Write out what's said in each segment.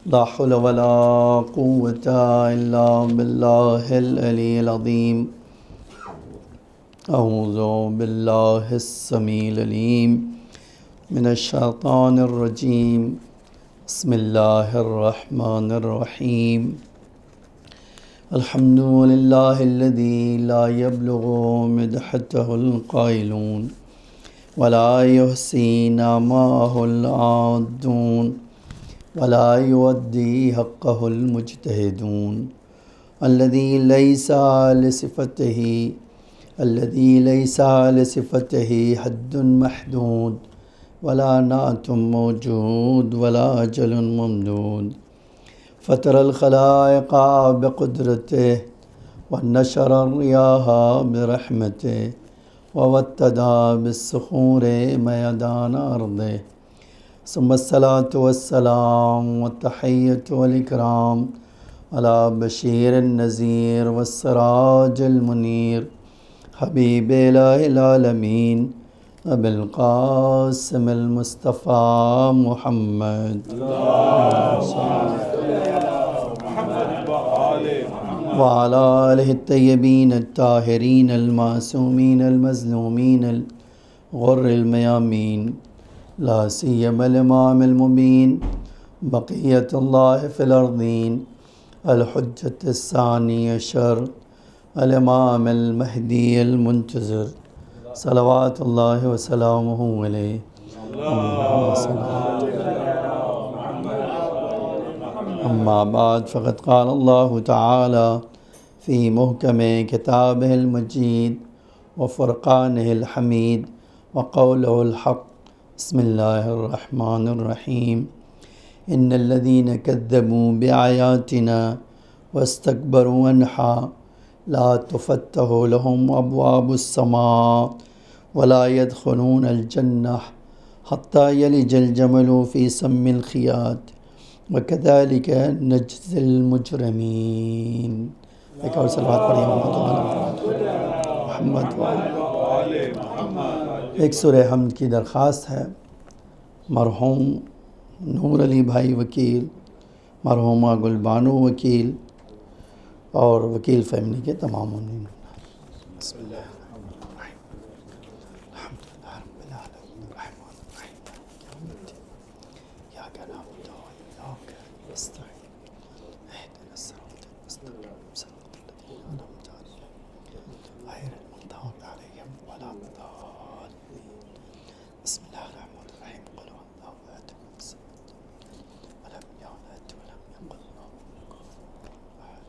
لا حول ولا قوة إلا بالله العلي العظيم. أعوذ بالله السميع العليم من الشيطان الرجيم. بسم الله الرحمن الرحيم. الحمد لله الذي لا يبلغ مدحته القائلون ولا يحصي نعمه العادون ولا يؤدي حقه المجتهدون الذي ليس لصفته حد محدود ولا نعت موجود ولا أجل ممدود. فطر الخلائق بقدرته ونشر الرياح برحمته ووتدى بالصخور ميدان أرضه. ثم الصلاة والسلام والتحية والإكرام على بشير النذير والسراج المنير حبيب إله العالمين أبي القاسم المصطفى محمد وعلى آله الطيبين الطاهرين المعصومين المظلومين الغر الميامين، لا سيما الإمام المبين بقية الله في الأرضين الحجة الثاني عشر الإمام المهدي المنتظر صلوات الله وسلامه عليه. أما بعد، فقد قال الله تعالى في محكم كتابه المجيد وفرقانه الحميد وقوله الحق. بسم الله الرحمن الرحيم. إن الذين كذبوا بآياتنا واستكبروا عنها لا تفتح لهم أبواب السماء ولا يدخلون الجنة حتى يلج الجمل في سم الخياط وكذلك نجزي المجرمين. ایک اور صلوات پڑھیے محمد ایک سورہ حمد کی درخواست ہے مرحوم نور علی بھائی وکیل، مرحومہ گلبانو وکیل اور وکیل فیملی کے تمام مؤمنین. بسم اللہ الرحمن الرحیم. الحمد للہ رب العالمین الرحمن الرحیم مالک یوم الدین ایاک نعبد و ایاک نستعین اهدنا الصراط المستقیم صراط الذین انعمت علیہم غیر المغضوب علیہم ولا الضالین. بسم اللہ الرحمن الرحیم. قل هو اللہ احد الصمد ولم یلد ولم یکن له کفوا احد.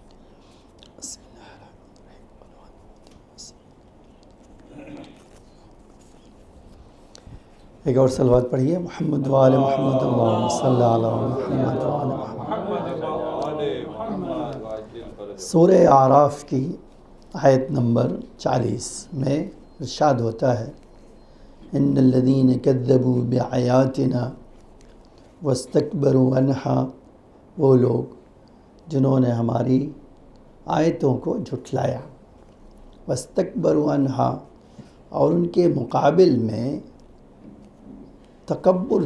بسم اللہ الرحمن الرحیم. قل هو اللہ. ایک اور صلوات پڑھیے محمد وآل محمد اللہم صلی علی محمد وآل محمد. سورہ اعراف کی آیت نمبر 40 میں ارشاد ہوتا ہے ان الذین کذبوا بآیاتنا واستکبروا عنہا، وہ لوگ جنہوں نے ہماری آیتوں کو جھٹلایا، واستکبروا عنہا، اور ان کے مقابل میں تکبر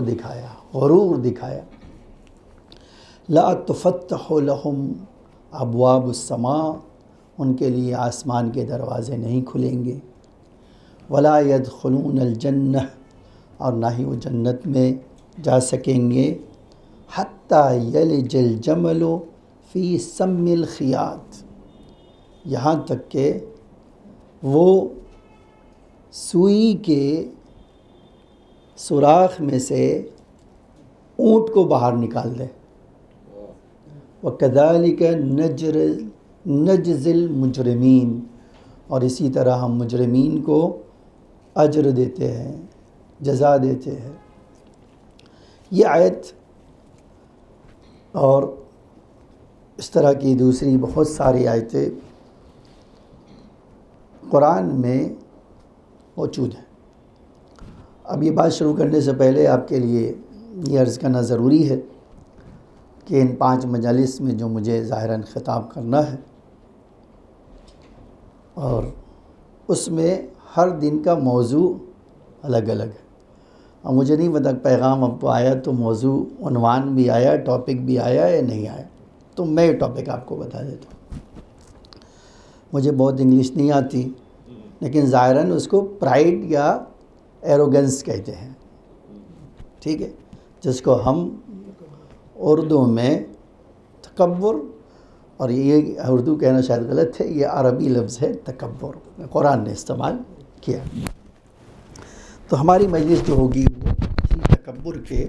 دکھایا، غرور دکھایا. لا تفتح لهم ابواب السماء، ان کے لیے آسمان کے دروازے نہیں کھلیں گے. ولا يدخلون الجنہ، اور نہ ہی وہ جنت میں جا سکیں گے. حتی یلج الجمل فی سم الخیاط، یہاں تک کہ وہ سوئی کے سوراخ میں سے اونٹ کو باہر نکال دے. وَكَذَلِكَ نَجْزِي الْمُجْرِمِينَ، اور اسی طرح ہم مجرمین کو اجر دیتے ہیں، جزا دیتے ہیں. یہ آیت اور اس طرح کی دوسری بہت ساری آیتیں قرآن میں موجود ہیں. اب یہ بات شروع کرنے سے پہلے آپ کے لیے یہ عرض کرنا ضروری ہے کہ ان 5 مجالس میں جو مجھے ظاہراً خطاب کرنا ہے، اور اس میں ہر دن کا موضوع الگ الگ ہے. اور مجھے نہیں پتا پیغام آپ کو آیا تو موضوع عنوان بھی آیا، ٹاپک بھی آیا یا نہیں آیا، تو میں ٹاپک آپ کو بتا دیتا ہوں۔ مجھے بہت انگلش نہیں آتی، لیکن ظاہراً اس کو پرائڈ یا ایروگنس کہتے ہیں، ٹھیک ہے، جس کو ہم اردو میں تکبر، اور یہ اردو کہنا شاید غلط ہے، یہ عربی لفظ ہے تکبر، قرآن نے استعمال کیا۔ تو ہماری مجلس جو ہوگی وہ اسی تکبر کے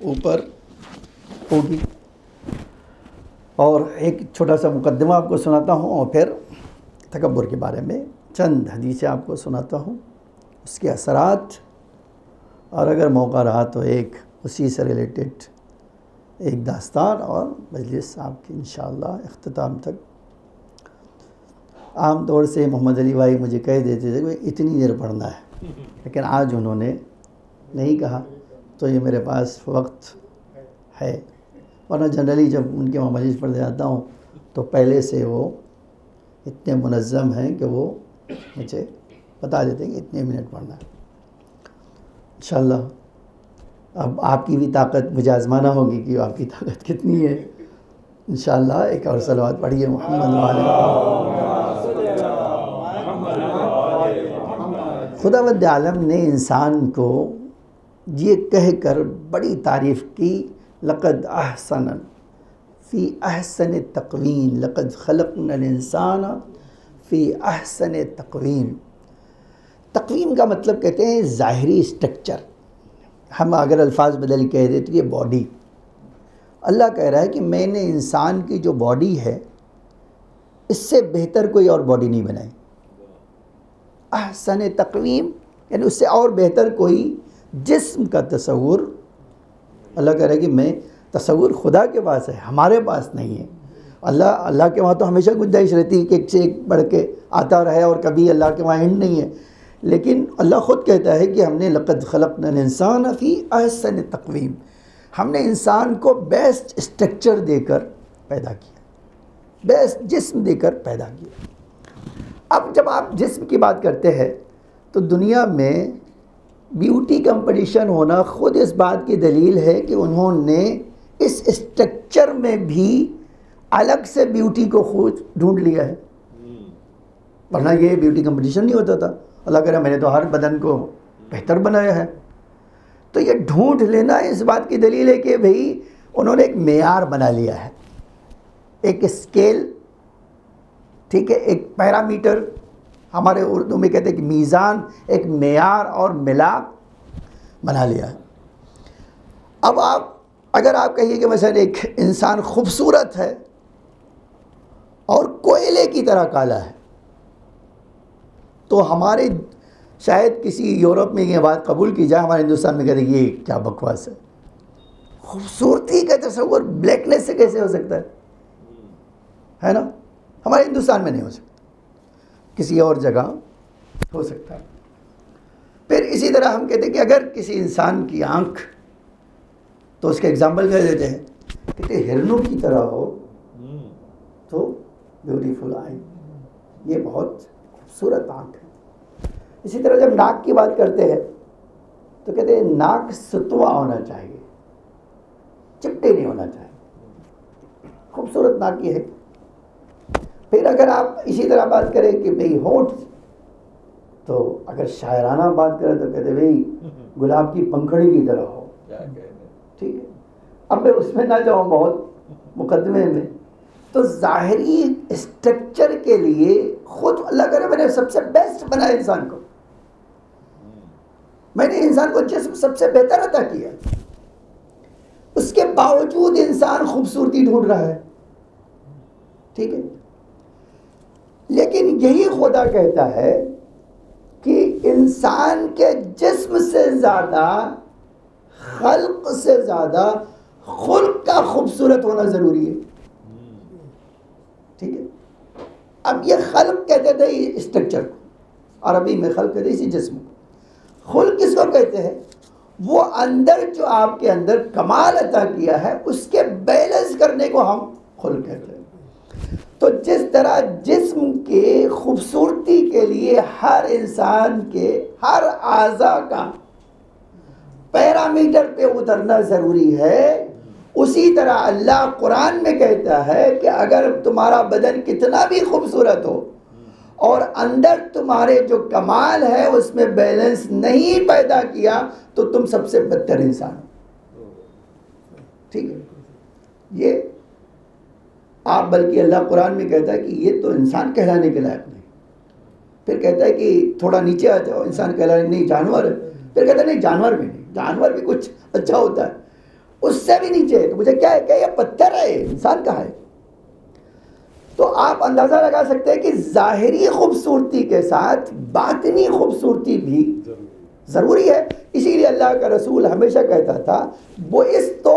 اوپر ہوگی، اور ایک چھوٹا سا مقدمہ آپ کو سناتا ہوں اور پھر تکبر کے بارے میں چند حدیثیں آپ کو سناتا ہوں، اس کے اثرات، اور اگر موقع رہا تو ایک اسی سے ریلیٹڈ ایک داستان، اور مجلس آپ کی انشاءاللہ اختتام تک۔ عام طور سے محمد علی بھائی مجھے کہہ دیتے تھے کہ اتنی دیر پڑھنا ہے، لیکن آج انہوں نے نہیں کہا، تو یہ میرے پاس وقت ہے، ورنہ جنرلی جب ان کے وہاں مجلس پڑھنے جاتا ہوں تو پہلے سے وہ اتنے منظم ہیں کہ وہ مجھے بتا دیتے ہیں کہ اتنے منٹ پڑھنا ہے۔ انشاءاللہ اب آپ کی بھی طاقت مجھے آزمانا ہوگی کہ آپ کی طاقت کتنی ہے۔ انشاءاللہ ایک اور صلوات پڑھیے محمد خداوند عالم نے انسان کو یہ کہہ کر بڑی تعریف کی، لقد احسن فی احسن تقویم، لقد خلقنا الانسان فی احسن تقویم۔ تقویم کا مطلب کہتے ہیں ظاہری اسٹرکچر، ہم اگر الفاظ بدل کہہ دیں تو یہ باڈی۔ اللہ کہہ رہا ہے کہ میں نے انسان کی جو باڈی ہے اس سے بہتر کوئی اور باڈی نہیں بنائی۔ احسن تقویم یعنی اس سے اور بہتر کوئی جسم کا تصور، اللہ کہہ رہا ہے کہ میں، تصور خدا کے پاس ہے، ہمارے پاس نہیں ہے۔ اللہ کے وہاں تو ہمیشہ گنجائش رہتی ہے کہ ایک سے ایک بڑھ کے آتا رہے، اور کبھی اللہ کے وہاں اینڈ نہیں ہے، لیکن اللہ خود کہتا ہے کہ ہم نے لقد خلقنا الانسان فی احسن تقویم، ہم نے انسان کو بیسٹ اسٹرکچر دے کر پیدا کیا، بیسٹ جسم دے کر پیدا کیا۔ اب جب آپ جسم کی بات کرتے ہیں تو دنیا میں بیوٹی کمپٹیشن ہونا خود اس بات کی دلیل ہے کہ انہوں نے اس اسٹرکچر میں بھی الگ سے بیوٹی کو خود ڈھونڈ لیا ہے، ورنہ یہ بیوٹی کمپٹیشن نہیں ہوتا تھا۔ اللہ کہہ رہا میں نے تو ہر بدن کو بہتر بنایا ہے۔ تو یہ ڈھونڈ لینا اس بات کی دلیل ہے کہ بھئی انہوں نے ایک معیار بنا لیا ہے، ایک اسکیل، ٹھیک ہے، ایک پیرامیٹر، ہمارے اردو میں کہتے ہیں کہ میزان، ایک معیار اور ملاک بنا لیا ہے۔ اب اگر آپ کہیے کہ مثلا ایک انسان خوبصورت ہے اور کوئلے کی طرح کالا ہے، تو ہمارے شاید کسی یورپ میں یہ بات قبول کی جائے، ہمارے ہندوستان میں کہتے ہیں یہ کیا بکواس ہے، خوبصورتی کا تصور بلیکنیس سے کیسے ہو سکتا ہے نا؟ ہمارے ہندوستان میں نہیں ہو سکتا، کسی اور جگہ ہو سکتا ہے۔ پھر اسی طرح ہم کہتے ہیں کہ اگر کسی انسان کی آنکھ، تو اس کا اگزامپل کہہ دیتے ہیں، کہتے ہیں ہرنوں کی طرح ہو تو بیوٹیفل آئی، یہ بہت خوبصورت آنکھ ہے۔ اسی طرح جب ناک کی بات کرتے ہیں تو کہتے ہیں ناک ستوا ہونا چاہیے، چپٹے نہیں ہونا چاہیے، خوبصورت ناک یہ ہے۔ پھر اگر آپ اسی طرح بات کریں کہ بھئی ہونٹ، تو اگر شاعرانہ بات کریں تو کہتے ہیں بھئی گلاب کی پنکھڑی کی طرح ہو، ٹھیک ہے۔ اب میں اس میں نہ جاؤں بہت مقدمے میں، تو ظاہری اسٹرکچر کے لیے خود اللہ کرے میں نے سب سے بیسٹ بنایا انسان کو، میں نے انسان کو جسم سب سے بہتر عطا کیا، اس کے باوجود انسان خوبصورتی ڈھونڈ رہا ہے، ٹھیک ہے۔ لیکن یہی خدا کہتا ہے کہ انسان کے جسم سے زیادہ، خلق سے زیادہ خلق کا خوبصورت ہونا ضروری ہے، ٹھیک ہے۔ اب یہ خلق کہتے تھے اسٹرکچر کو، عربی میں خلق کہتے ہیں اسی جسم کو۔ خلق کس کو کہتے ہیں؟ وہ اندر جو آپ کے اندر کمال عطا کیا ہے اس کے بیلنس کرنے کو ہم خلق کہتے ہیں۔ تو جس طرح جسم کے خوبصورتی کے لیے ہر انسان کے ہر اعضاء کا پیرامیٹر پہ اترنا ضروری ہے، اسی طرح اللہ قرآن میں کہتا ہے کہ اگر تمہارا بدن کتنا بھی خوبصورت ہو اور اندر تمہارے جو کمال ہے اس میں بیلنس نہیں پیدا کیا تو تم سب سے بدتر انسان ہو. ٹھیک ہے، یہ آپ بلکہ اللہ قرآن میں کہتا ہے کہ یہ تو انسان کہلانے کے لائق نہیں. پھر کہتا ہے کہ تھوڑا نیچے آ جاؤ، انسان کہلانے نہیں جانور ہے. پھر کہتا ہے نہیں جانور بھی نہیں، جانور بھی کچھ اچھا ہوتا ہے، اس سے بھی نیچے ہے. تو مجھے کیا ہے کہ یہ پتھر ہے، انسان کہاں ہے؟ تو آپ اندازہ لگا سکتے ہیں کہ ظاہری خوبصورتی کے ساتھ باطنی خوبصورتی بھی ضروری ہے. اسی لیے اللہ کا رسول ہمیشہ کہتا تھا بُعِثْتُ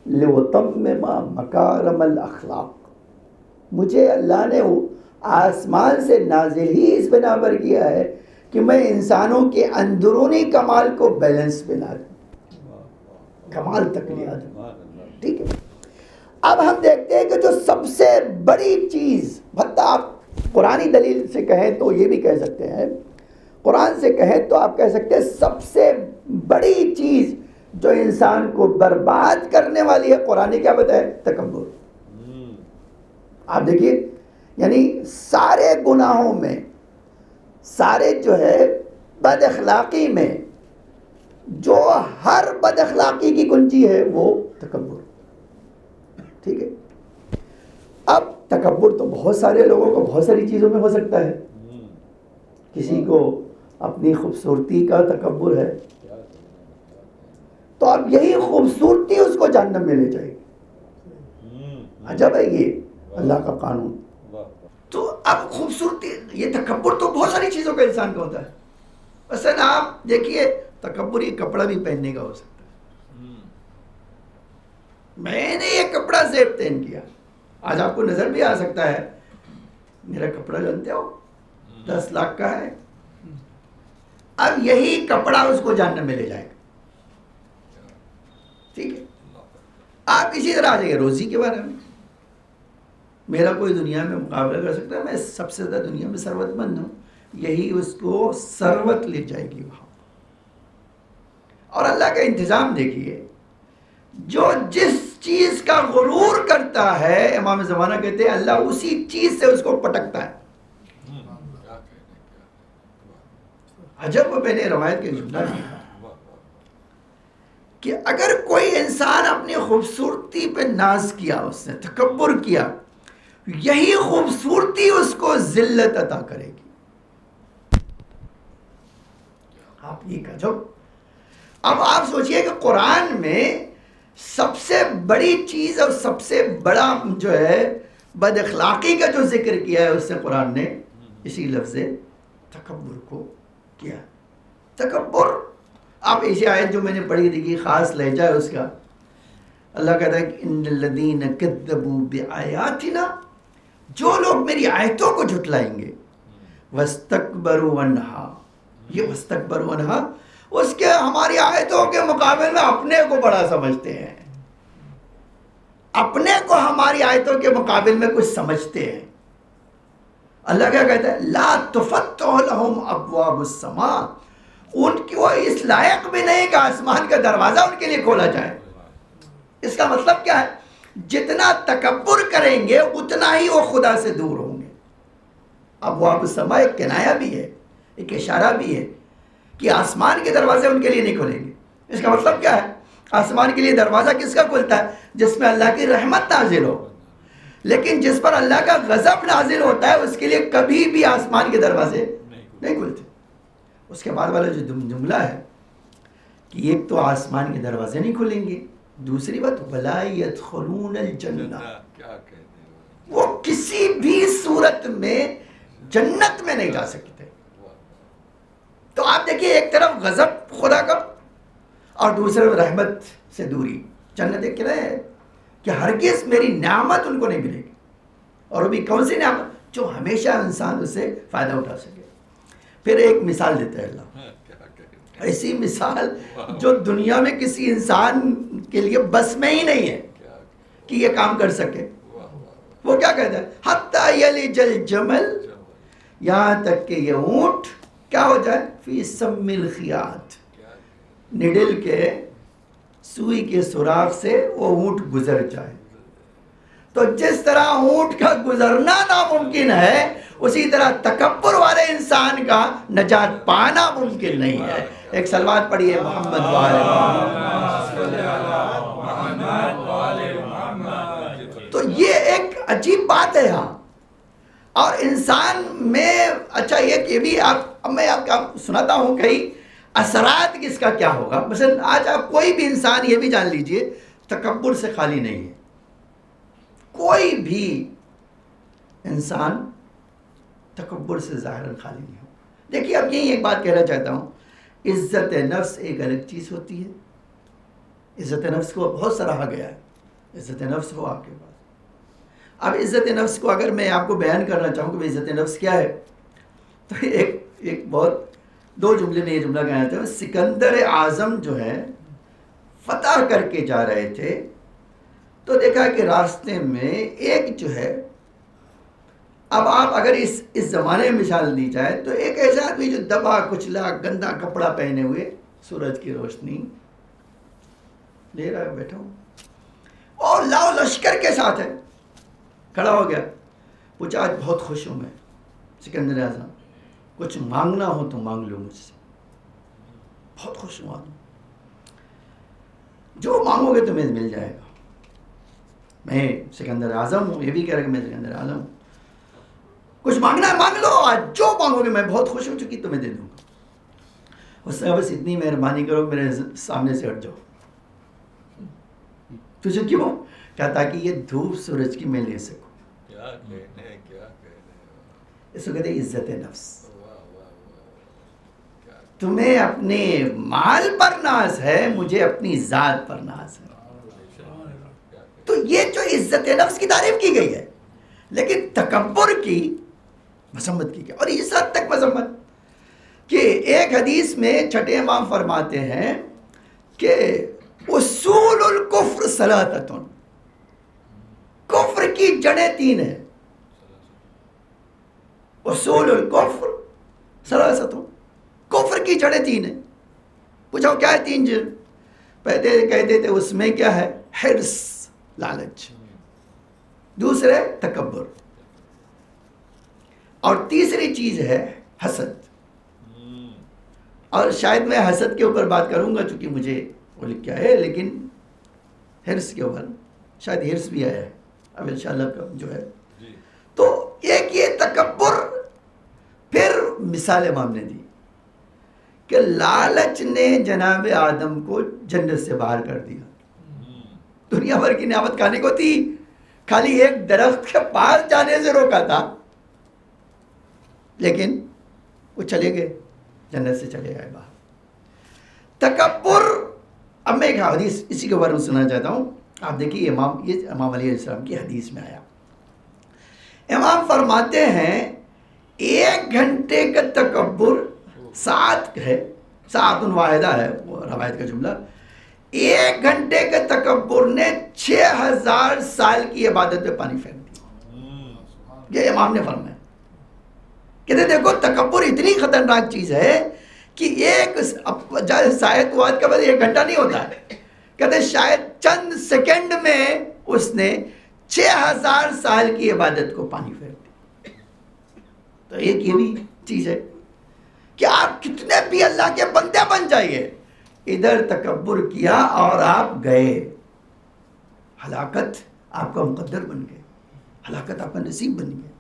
لِأُتَمِّمَ مَكَارِمَ الْأَخْلَاقِ، مجھے اللہ نے آسمان سے نازل ہی اس بنا پر کیا ہے کہ میں انسانوں کے اندرونی کمال کو بیلنس میں لا دوں، کمال تک لے آ دوں. ٹھیک ہے، اب ہم دیکھتے ہیں کہ جو سب سے بڑی چیز، حتیٰ آپ قرآنی دلیل سے کہیں تو یہ بھی کہہ سکتے ہیں، قرآن سے کہیں تو آپ کہہ سکتے ہیں سب سے بڑی چیز جو انسان کو برباد کرنے والی ہے، قرآن نے کیا بتایا؟ تکبر. آپ دیکھیے، یعنی سارے گناہوں میں، سارے جو ہے بد اخلاقی میں جو ہر بد اخلاقی کی کنجی ہے وہ تکبر. ٹھیک ہے، اب تکبر تو بہت سارے لوگوں کو بہت ساری چیزوں میں ہو سکتا ہے. کسی کو اپنی خوبصورتی کا تکبر ہے تو اب یہی خوبصورتی اس کو جہنم میں لے جائے گی. عجب ہے یہ اللہ کا قانون. تو اب خوبصورتی، یہ تکبر تو بہت ساری چیزوں کا انسان کا ہوتا ہے. مثلا آپ دیکھیے تکبر یہ کپڑا بھی پہننے کا ہو سکتا ہے. میں نے یہ کپڑا زیب پہن کیا، آج آپ کو نظر بھی آ سکتا ہے میرا کپڑا جانتے ہو 10 لاکھ کا ہے. اب یہی کپڑا اس کو جہنم میں لے جائے گا. ٹھیک ہے، آپ اسی طرح آ جائیے روزی کے بارے میں. میرا کوئی دنیا میں مقابلہ کر سکتا ہے، میں سب سے زیادہ دنیا میں ثروت مند ہوں، یہی اس کو ثروت لے جائے گی وہاں. اور اللہ کا انتظام دیکھیے، جو جس چیز کا غرور کرتا ہے، امام زمانہ کہتے ہیں اللہ اسی چیز سے اس کو پٹکتا ہے. عجب میں نے روایت کے جملہ دیا کہ اگر کوئی انسان اپنی خوبصورتی پہ ناز کیا، اس نے تکبر کیا، یہی خوبصورتی اس کو ذلت عطا کرے گی. آپ یہ کہو. اب آپ سوچئے کہ قرآن میں سب سے بڑی چیز اور سب سے بڑا جو ہے بد اخلاقی کا جو ذکر کیا ہے اس سے قرآن نے اسی لفظ تکبر کو کیا. تکبر، آپ ایسی آیت جو میں نے پڑھی دیکھی، خاص لہجہ ہے اس کا. اللہ کہتا ہے کہ ان الذین کذبوا بآیاتنا، جو لوگ میری آیتوں کو جھٹلائیں گے، واستکبروا عنہا، یہ واستکبروا عنہا اس کے ہماری آیتوں کے مقابل میں اپنے کو بڑا سمجھتے ہیں، اپنے کو ہماری آیتوں کے مقابل میں کچھ سمجھتے ہیں. اللہ کیا کہتا ہے؟ لا تفتح لهم ابواب السماء، ان کی وہ اس لائق بھی نہیں کہ آسمان کا دروازہ ان کے لیے کھولا جائے. اس کا مطلب کیا ہے؟ جتنا تکبر کریں گے اتنا ہی وہ خدا سے دور ہوں گے. ابواب السماء ایک کنایہ بھی ہے، ایک اشارہ بھی ہے کہ آسمان کے دروازے ان کے لیے نہیں کھولیں گے. اس کا مطلب کیا ہے؟ آسمان کے لیے دروازہ کس کا کھلتا ہے؟ جس میں اللہ کی رحمت نازل ہو. لیکن جس پر اللہ کا غضب نازل ہوتا ہے اس کے لیے کبھی بھی آسمان کے دروازے نہیں کھلتے. اس کے بعد والا جو جملہ ہے کہ ایک تو آسمان کے دروازے نہیں کھلیں گے، دوسری بات وَلَا يَدْخُلُونَ الْجَنَّةَ، وہ کسی بھی صورت میں جنت میں نہیں جا سکتے. تو آپ دیکھیے ایک طرف غضب خدا کا اور دوسرے رحمت سے دوری. جنت ایک کیا ہے کہ ہرگز میری نعمت ان کو نہیں ملے گی، اور وہ بھی کون سی نعمت؟ جو ہمیشہ انسان اسے فائدہ اٹھا سکے. پھر ایک مثال دیتا ہے اللہ، ایسی مثال جو دنیا میں کسی انسان کے لیے بس میں ہی نہیں ہے کہ یہ کام کر سکے. وہ کیا کہتا ہے؟ حتی یلج الجمل، یہاں تک کہ یہ اونٹ کیا ہو جائے؟ فی سم الخیاط، نڈل کے سوئی کے سوراخ سے وہ اونٹ گزر جائے. تو جس طرح اونٹ کا گزرنا ناممکن ہے اسی طرح تکبر والے انسان کا نجات پانا ممکن نہیں ہے. ایک صلوات پڑھیے محمد والے محمد. تو یہ ایک عجیب بات ہے یہاں. اور انسان میں اچھا یہ بھی میں آپ کا سناتا ہوں کئی اثرات کس کا کیا ہوگا. مثلا آج آپ کوئی بھی انسان یہ بھی جان لیجئے تکبر سے خالی نہیں ہے. کوئی بھی انسان تکبر سے ظاہراً خالی نہیں ہو. دیکھیے اب یہی ایک بات کہنا چاہتا ہوں. عزت نفس ایک الگ چیز ہوتی ہے. عزت نفس کو بہت سراہا گیا ہے. عزت نفس ہو آپ کے پاس. اب عزت نفس کو اگر میں آپ کو بیان کرنا چاہوں کہ عزت نفس کیا ہے تو ایک بہت 2 جملے میں یہ جملہ کہنا چاہتا ہوں. سکندر اعظم جو ہے فتح کر کے جا رہے تھے تو دیکھا کہ راستے میں ایک جو ہے, اب آپ اگر اس زمانے میں مثال دی جائے تو ایک ایسا آدمی جو دبا کچلا گندا کپڑا پہنے ہوئے سورج کی روشنی لے رہا ہے, بیٹھا ہوں اور لاؤ لشکر کے ساتھ ہے, کھڑا ہو گیا, پوچھا آج بہت خوش ہوں میں سکندر اعظم, کچھ مانگنا ہو تو مانگ لو مجھ سے, بہت خوش ہوں آدمی, جو مانگو گے تمہیں مل جائے گا. میں سکندر اعظم ہوں, یہ بھی کہہ رہا کہ میں سکندر اعظم ہوں, کچھ مانگنا ہے مانگ لو, آج جو مانگو گے میں بہت خوش ہو چکی تمہیں دے دوں گا. اس نے بس اتنی مہربانی کرو میرے سامنے سے ہٹ جاؤ. تجھے کیوں؟ کیا تاکہ یہ دھوپ سورج کی میں لے سکوں. اس کو کہتے ہیں عزت نفس. تمہیں اپنے مال پر ناز ہے, مجھے اپنی ذات پر ناز ہے. تو یہ جو عزت نفس کی تعریف کی گئی ہے, لیکن تکبر کی مذمت کی گئی. اور اس حد تک مذمت کہ ایک حدیث میں چھٹے امام فرماتے ہیں کہ اصول الکفر ثلاثۃ, کفر کی جڑیں 3 ہیں. اصول الکفر ثلاثۃ, کفر کی جڑیں 3 ہیں. پوچھو کیا ہے 3 جڑ؟ پہلے کہتے تھے اس میں کیا ہے, حرص لالچ, دوسرے تکبر, اور تیسری چیز ہے حسد. اور شاید میں حسد کے اوپر بات کروں گا چونکہ مجھے وہ لکھ کیا ہے, لیکن حرص کے اوپر شاید حرص بھی آیا ہے اب انشاءاللہ جو ہے. تو ایک یہ تکبر. پھر مثال امام نے دی کہ لالچ نے جناب آدم کو جنت سے باہر کر دیا. دنیا بھر کی نعمت کھانے کو تھی, خالی ایک درخت کے پاس جانے سے روکا تھا, لیکن وہ چلے گئے, جنت سے چلے گئے باہر. تکبر. اب میں ایک حدیث اسی کے بارے میں سننا چاہتا ہوں. آپ دیکھیے یہ امام علیہ السلام کی حدیث میں آیا. امام فرماتے ہیں 1 گھنٹے کا تکبر ساعت ہے, ساعت واحدہ ہے وہ روایت کا جملہ. 1 گھنٹے کے تکبر نے 6000 سال کی عبادت پہ پانی پھینک دیا. یہ امام نے فرمایا. کہتے دیکھو تکبر اتنی خطرناک چیز ہے کہ ایک شاید وعد کا بعد 1 گھنٹہ نہیں ہوتا ہے, کہتے شاید چند سیکنڈ میں اس نے 6000 سال کی عبادت کو پانی پھینک دیا. تو ایک یہ بھی چیز ہے کہ آپ کتنے بھی اللہ کے بندے بن جائیے, ادھر تکبر کیا اور آپ گئے, ہلاکت آپ کا مقدر بن گئے, ہلاکت آپ کا نصیب بن گیا.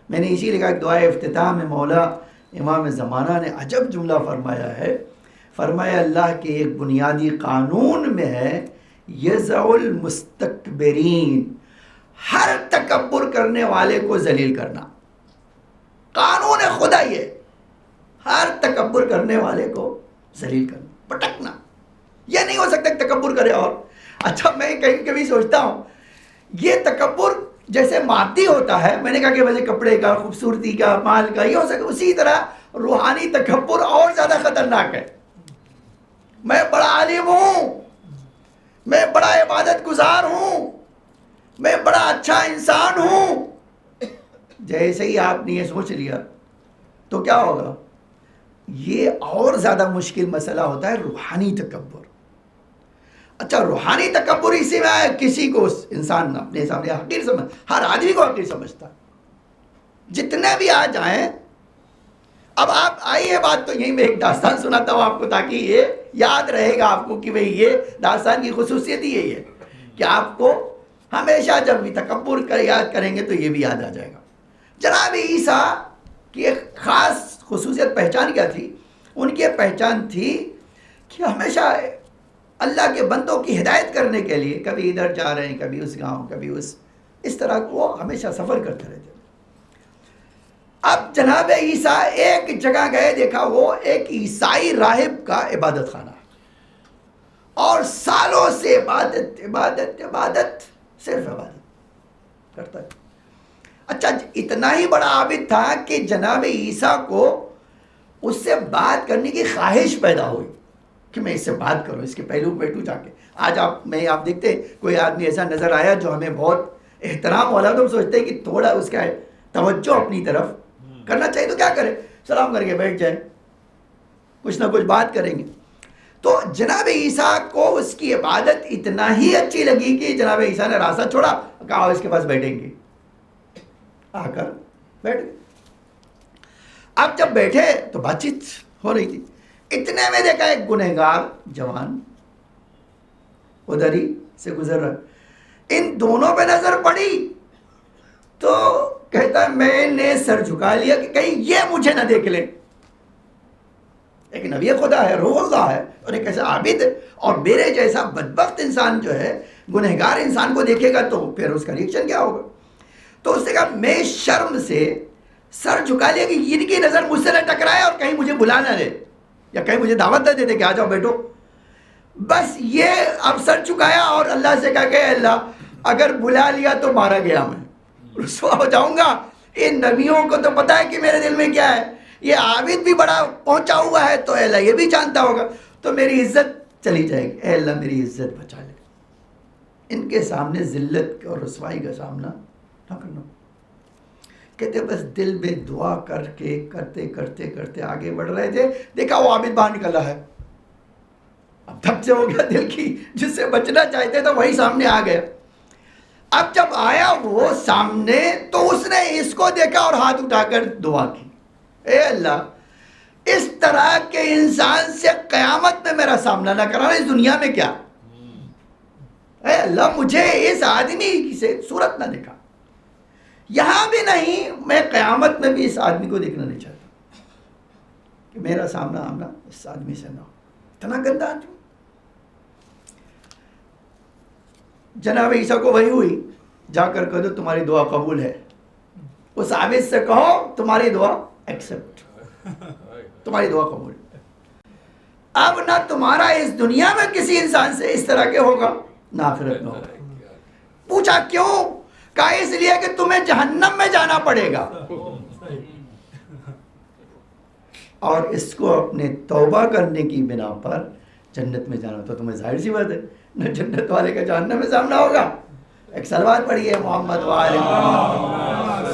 میں نے اسی لکھا دعائے افتتاح میں مولا امام زمانہ نے عجب جملہ فرمایا ہے. فرمایا اللہ کے ایک بنیادی قانون میں ہے یضع المستکبرین, ہر تکبر کرنے والے کو ذلیل کرنا. قانون خدا یہ, ہر تکبر کرنے والے کو ذلیل کرنا, پٹکنا. یہ نہیں ہو سکتا کہ تکبر کرے. اور اچھا میں کہیں کبھی سوچتا ہوں یہ تکبر جیسے مادی ہوتا ہے, میں نے کہا کہ وجہ کپڑے کا, خوبصورتی کا, مال کا, یہ ہو سکتا, اسی طرح روحانی تکبر اور زیادہ خطرناک ہے. میں بڑا عالم ہوں, میں بڑا عبادت گزار ہوں, میں بڑا اچھا انسان ہوں. جیسے ہی آپ نے یہ سوچ لیا تو کیا ہوگا, یہ اور زیادہ مشکل مسئلہ ہوتا ہے روحانی تکبر. اچھا روحانی تکبر اسی میں ہے کسی کو انسان اپنے سامنے حقیر سمجھ، ہر آدمی کو حقیر سمجھتا ہے، جتنے بھی آ جائیں. اب آپ آئیے بات تو یہیں میں ایک داستان سناتا ہوں آپ کو تاکہ یہ یاد رہے گا آپ کو کہ بھئی یہ داستان کی خصوصیت ہی یہی ہے کہ آپ کو ہمیشہ جب بھی تکبر یاد کریں گے تو یہ بھی یاد آ جائے گا. جناب عیسیٰ کی ایک خاص خصوصیت پہچان کیا تھی؟ ان کی پہچان تھی کہ ہمیشہ اللہ کے بندوں کی ہدایت کرنے کے لیے کبھی ادھر جا رہے ہیں، کبھی اس گاؤں، کبھی اس طرح وہ ہمیشہ سفر کرتے رہتے. اب جناب عیسیٰ ایک جگہ گئے، دیکھا وہ ایک عیسائی راہب کا عبادت خانہ اور سالوں سے عبادت عبادت عبادت صرف عبادت کرتا ہے. اچھا اتنا ہی بڑا عابد تھا کہ جناب عیسیٰ کو اس سے بات کرنے کی خواہش پیدا ہوئی کہ میں اس سے بات کروں، اس کے پہلو بیٹھوں جا کے. آج آپ دیکھتے ہیں کوئی آدمی ایسا نظر آیا جو ہمیں بہت احترام والا، تو ہم سوچتے ہیں کہ تھوڑا اس کا توجہ اپنی طرف کرنا چاہیے تو کیا کرے، سلام کر کے بیٹھ جائے، کچھ نہ کچھ بات کریں گے. تو جناب عیسیٰ کو اس کی عبادت اتنا ہی اچھی لگی کہ جناب عیسیٰ نے راستہ چھوڑا، کہا اس کے پاس بیٹھیں گے. آ کر بیٹھ گئے. اب جب بیٹھے تو بات چیت ہو رہی تھی. اتنے میں دیکھا ایک گنہگار جوان ادھر ہی سے گزر رہا. ان دونوں پہ نظر پڑی تو کہتا ہے میں نے سر جھکا لیا کہ کہیں یہ مجھے نہ دیکھ لے. ایک نبی خدا ہے، روح اللہ ہے، اور ایک ایسا عابد، اور میرے جیسا بدبخت انسان جو ہے گنہگار انسان کو دیکھے گا تو پھر اس کا ریئیکشن کیا ہوگا. تو اس نے کہا میں شرم سے سر جھکا لیا کہ ان کی نظر مجھ سے نہ ٹکرائے اور کہیں مجھے بلا نہ لے یا کہیں مجھے دعوت نہ دے دے کہ آ جاؤ بیٹھو. بس یہ اب سر چکایا اور اللہ سے کہا کہ اللہ اگر بلا لیا تو مارا گیا، میں رسوا ہو جاؤں گا. ان نبیوں کو تو پتا ہے کہ میرے دل میں کیا ہے، یہ عابد بھی بڑا پہنچا ہوا ہے تو اے اللہ یہ بھی جانتا ہوگا، تو میری عزت چلی جائے گی. اے اللہ میری عزت بچا لے. ان کے سامنے ذلت اور رسوائی کا سامنا نہ کرنا. کہتے بس دل میں دعا کر کے کرتے کرتے کرتے آگے بڑھ رہے تھے، دیکھا وہ عابد باہر نکل رہا ہے. اب دھک سے ہو گیا دل کی، جس سے بچنا چاہتے تو وہی سامنے آ گیا. اب جب آیا وہ سامنے تو اس نے اس کو دیکھا اور ہاتھ اٹھا کر دعا کی، اے اللہ اس طرح کے انسان سے قیامت میں میرا سامنا نہ کرانا، اس دنیا میں کیا، اے اللہ مجھے اس آدمی سے صورت نہ دکھا، یہاں بھی نہیں، میں قیامت میں بھی اس آدمی کو دیکھنا نہیں چاہتا کہ میرا سامنا آمنا اس آدمی سے نہ ہو. اتنا گندا آدمی. جناب عیسیٰ کو وہی ہوئی، جا کر کہو تمہاری دعا قبول ہے. اس عابد سے کہو تمہاری دعا ایکسپٹ، تمہاری دعا قبول. اب نہ تمہارا اس دنیا میں کسی انسان سے اس طرح کے ہوگا نہ آخرت میں ہوگا. پوچھا کیوں؟ کہا اس لیے کہ تمہیں جہنم میں جانا پڑے گا، اور اس کو اپنے توبہ کرنے کی بنا پر جنت میں جانا. تو تمہیں ظاہر سی بات ہے نہ جنت والے کا جہنم میں سامنا ہوگا. ایک سلوات پڑھی ہے محمد وآل محمد.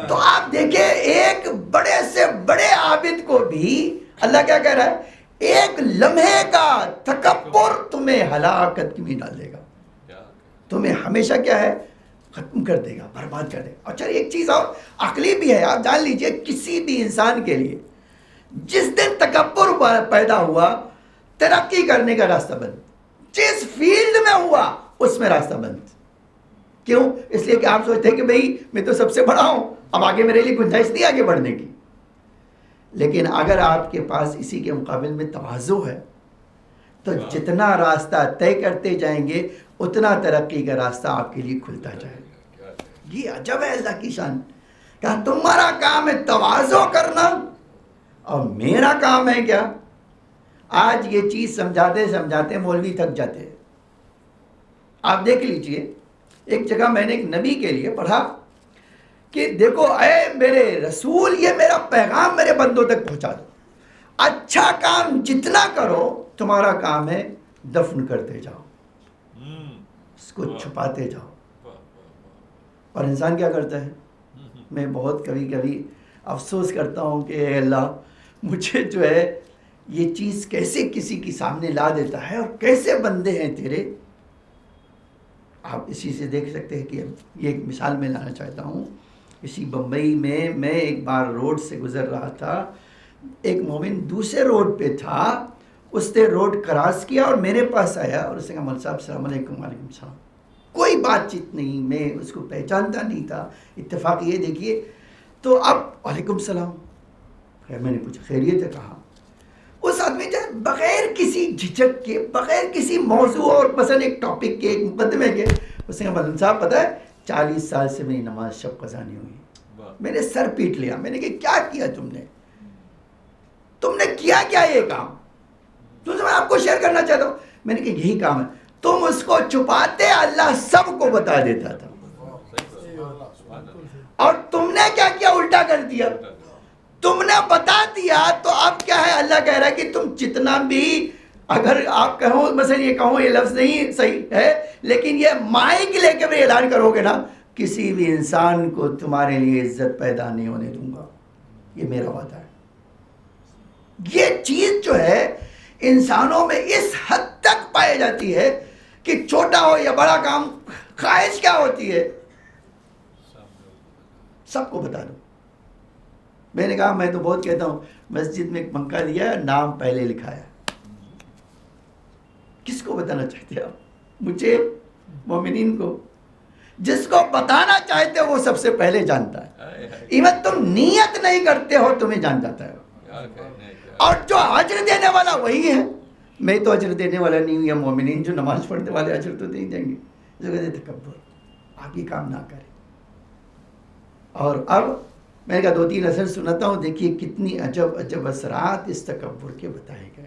تو آپ دیکھیں ایک بڑے سے بڑے عابد کو بھی اللہ کیا کہہ رہا ہے، ایک لمحے کا تکبر تمہیں ہلاکت میں ڈال دے گا، تمہیں ہمیشہ کیا ہے ختم کر دے گا، برباد کر دے گا. اچھا ایک چیز اور عقلی بھی ہے، آپ جان لیجئے کسی بھی انسان کے لیے جس دن تکبر پیدا ہوا ترقی کرنے کا راستہ بند. جس فیلڈ میں ہوا اس میں راستہ بند. کیوں؟ اس لیے کہ آپ سوچتے ہیں کہ بھئی میں تو سب سے بڑا ہوں، اب آگے میرے لیے گنجائش نہیں آگے بڑھنے کی. لیکن اگر آپ کے پاس اسی کے مقابل میں تواضع ہے تو جتنا راستہ طے کرتے جائیں گے اتنا ترقی کا راستہ آپ کے لیے کھلتا جائے گا. یہ عجب ہے اللہ کی شان. کہا تمہارا کام ہے تواضع کرنا اور میرا کام ہے کیا. آج یہ چیز سمجھاتے سمجھاتے مولوی تھک جاتے ہیں. آپ دیکھ لیجئے ایک جگہ میں نے ایک نبی کے لیے پڑھا کہ دیکھو اے میرے رسول یہ میرا پیغام میرے بندوں تک پہنچا دو. اچھا کام جتنا کرو تمہارا کام ہے دفن کرتے جاؤ، اس کو چھپاتے جاؤ. اور انسان کیا کرتا ہے، میں بہت کبھی افسوس کرتا ہوں کہ اے اللہ مجھے جو ہے یہ چیز کیسے کسی کے سامنے لا دیتا ہے، اور کیسے بندے ہیں تیرے. آپ اسی سے دیکھ سکتے ہیں کہ یہ ایک مثال میں لانا چاہتا ہوں. اسی بمبئی میں ایک بار روڈ سے گزر رہا تھا، ایک مومن دوسرے روڈ پہ تھا، اس نے روڈ کراس کیا اور میرے پاس آیا اور اس نے کہا مول صاحب السلام علیکم. وعلیکم السلام. کوئی بات چیت نہیں، میں اس کو پہچانتا نہیں تھا. اتفاق یہ دیکھیے تو اب وعلیکم السلام. خیر میں نے پوچھا خیریت ہے؟ کہا. اس آدمی جو بغیر کسی جھجک کے، بغیر کسی موضوع اور مثلا ایک ٹاپک کے، ایک مقدمے کے، اس نے کہا مولوی صاحب پتہ ہے 40 سال سے میری نماز شب قضا نہیں ہوئی. میں نے سر پیٹ لیا. میں نے کہا کیا کیا تم نے کیا کیا یہ کام؟ تو میں آپ کو شیئر کرنا چاہتا ہوں. میں نے کہا یہی کام ہے. تم اس کو چھپاتے، اللہ سب کو بتا دیتا تھا. اور تم نے کیا کیا؟ الٹا کر دیا. تم نے بتا دیا تو اب کیا ہے؟ اللہ کہہ رہا ہے کہ تم جتنا بھی، اگر آپ کہو مثلا یہ کہو یہ لفظ نہیں صحیح ہے، لیکن یہ مائک لے کے بھی اعلان کرو گے نا، کسی بھی انسان کو تمہارے لیے عزت پیدا نہیں ہونے دوں گا. یہ میرا وعدہ ہے. یہ چیز جو ہے انسانوں میں اس حد تک پائی جاتی ہے کہ چھوٹا ہو یا بڑا کام، خواہش کیا ہوتی ہے؟ سب کو بتا دو. میں نے کہا میں تو بہت کہتا ہوں، مسجد میں ایک پنکھا دیا ہے، نام پہلے لکھا ہے. کس کو بتانا چاہتے آپ؟ مجھے، مومنین کو. جس کو بتانا چاہتے ہو وہ سب سے پہلے جانتا ہے. ایون تم نیت نہیں کرتے ہو تمہیں جان جاتا ہے. اور جو اجر دینے والا وہی ہے. میں تو اجر دینے والا نہیں ہوں، یا مومنین جو نماز پڑھنے والے اجر تو نہیں دیں گے. جو کہتے تکبر، آپ یہ کام نہ کریں. اور اب میں نے کہا 2-3 اثر سناتا ہوں، دیکھیے کتنی عجب عجب اثرات اس تکبر کے بتائے گئے.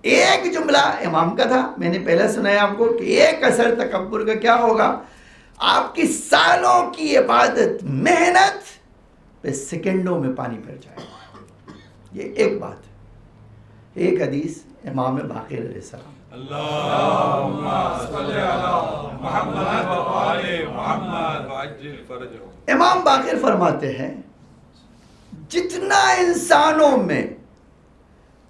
ایک جملہ امام کا تھا، میں نے پہلے سنایا آپ کو کہ ایک اثر تکبر کا کیا ہوگا. آپ کی سالوں کی عبادت، محنت پہ سیکنڈوں میں پانی پھر جائے گا. یہ ایک بات ہے. ایک حدیث امام باقر علیہ السلام، اللہم صلی علی محمد و آل محمد وعجل فرجہم، امام باقر فرماتے ہیں جتنا انسانوں میں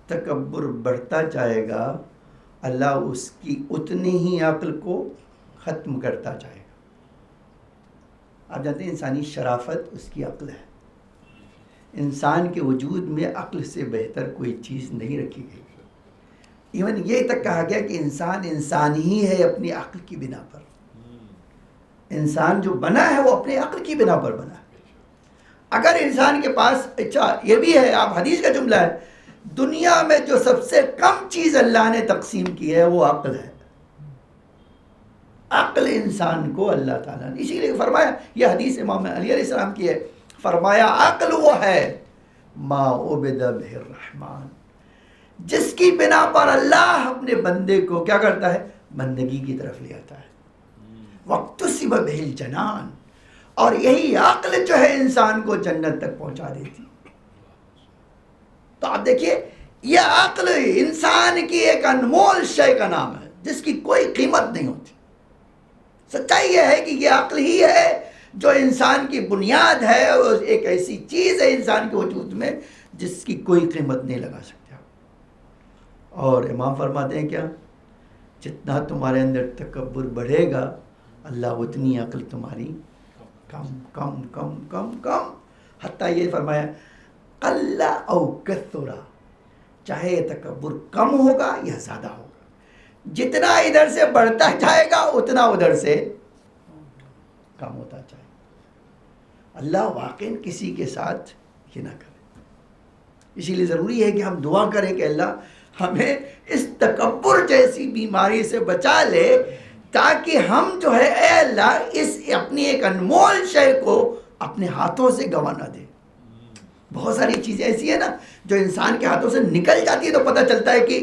تکبر بڑھتا جائے گا، اللہ اس کی اتنی ہی عقل کو ختم کرتا جائے گا. آپ جانتے ہیں انسانی شرافت اس کی عقل ہے. انسان کے وجود میں عقل سے بہتر کوئی چیز نہیں رکھی گئی. ایون یہ تک کہا گیا کہ انسان ہی ہے اپنی عقل کی بنا پر. انسان جو بنا ہے وہ اپنے عقل کی بنا پر بنا ہے. اگر انسان کے پاس، اچھا یہ بھی ہے، آپ حدیث کا جملہ ہے، دنیا میں جو سب سے کم چیز اللہ نے تقسیم کی ہے وہ عقل ہے. عقل انسان کو اللہ تعالیٰ نے اسی لیے فرمایا، یہ حدیث امام علی علیہ السلام کی ہے، فرمایا عقل وہ ہے ما عبد بہ الرحمن، جس کی بنا پر اللہ اپنے بندے کو کیا کرتا ہے؟ بندگی کی طرف لے آتا ہے. وَاقْتُصِبَ بِهِ الْجَنَانِ، اور یہی عقل جو ہے انسان کو جنت تک پہنچا دیتی. تو آپ دیکھیے یہ عقل انسان کی ایک انمول شے کا نام ہے جس کی کوئی قیمت نہیں ہوتی. سچائی یہ ہے کہ یہ عقل ہی ہے جو انسان کی بنیاد ہے، اور ایک ایسی چیز ہے انسان کے وجود میں جس کی کوئی قیمت نہیں لگا سکتا. اور امام فرماتے ہیں کیا؟ جتنا تمہارے اندر تکبر بڑھے گا، اللہ اتنی عقل تمہاری کم کم کم کم کم، حتیٰ یہ فرمایا قل او کثرا، چاہے تکبر کم ہوگا یا زیادہ ہوگا، جتنا ادھر سے بڑھتا جائے گا اتنا ادھر سے کم ہوتا جائے گا. اللہ واقعی کسی کے ساتھ یہ نہ کرے. اسی لیے ضروری ہے کہ ہم دعا کریں کہ اللہ ہمیں اس تکبر جیسی بیماری سے بچا لے، تاکہ ہم جو ہے اے اللہ اس اپنی ایک انمول شے کو اپنے ہاتھوں سے گنوا نہ دے. بہت ساری چیزیں ایسی ہیں نا جو انسان کے ہاتھوں سے نکل جاتی ہے تو پتہ چلتا ہے کہ،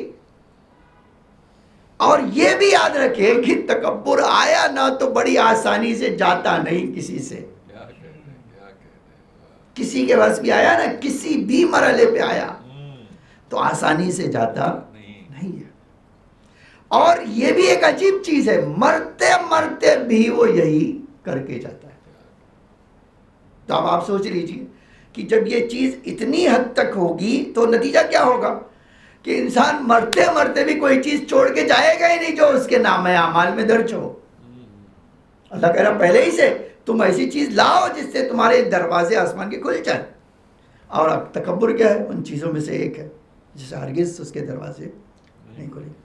اور یہ بھی یاد رکھے کہ تکبر آیا نہ تو بڑی آسانی سے جاتا نہیں کسی سے. کسی کے پاس بھی آیا نا، کسی بھی مرحلے پہ آیا تو آسانی سے جاتا نہیں ہے. اور یہ بھی ایک عجیب چیز ہے، مرتے مرتے بھی وہ یہی کر کے جاتا ہے. تو اب آپ سوچ لیجیے کہ جب یہ چیز اتنی حد تک ہوگی تو نتیجہ کیا ہوگا کہ انسان مرتے مرتے بھی کوئی چیز چھوڑ کے جائے گا ہی نہیں جو اس کے نام اعمال میں درج ہو. اللہ کہہ رہا پہلے ہی سے تم ایسی چیز لاؤ جس سے تمہارے دروازے آسمان کے کھل جائیں. اور اب تکبر کیا ہے؟ ان چیزوں میں سے ایک ہے جس سے ہرگز اس کے دروازے نہیں کھلیں گے.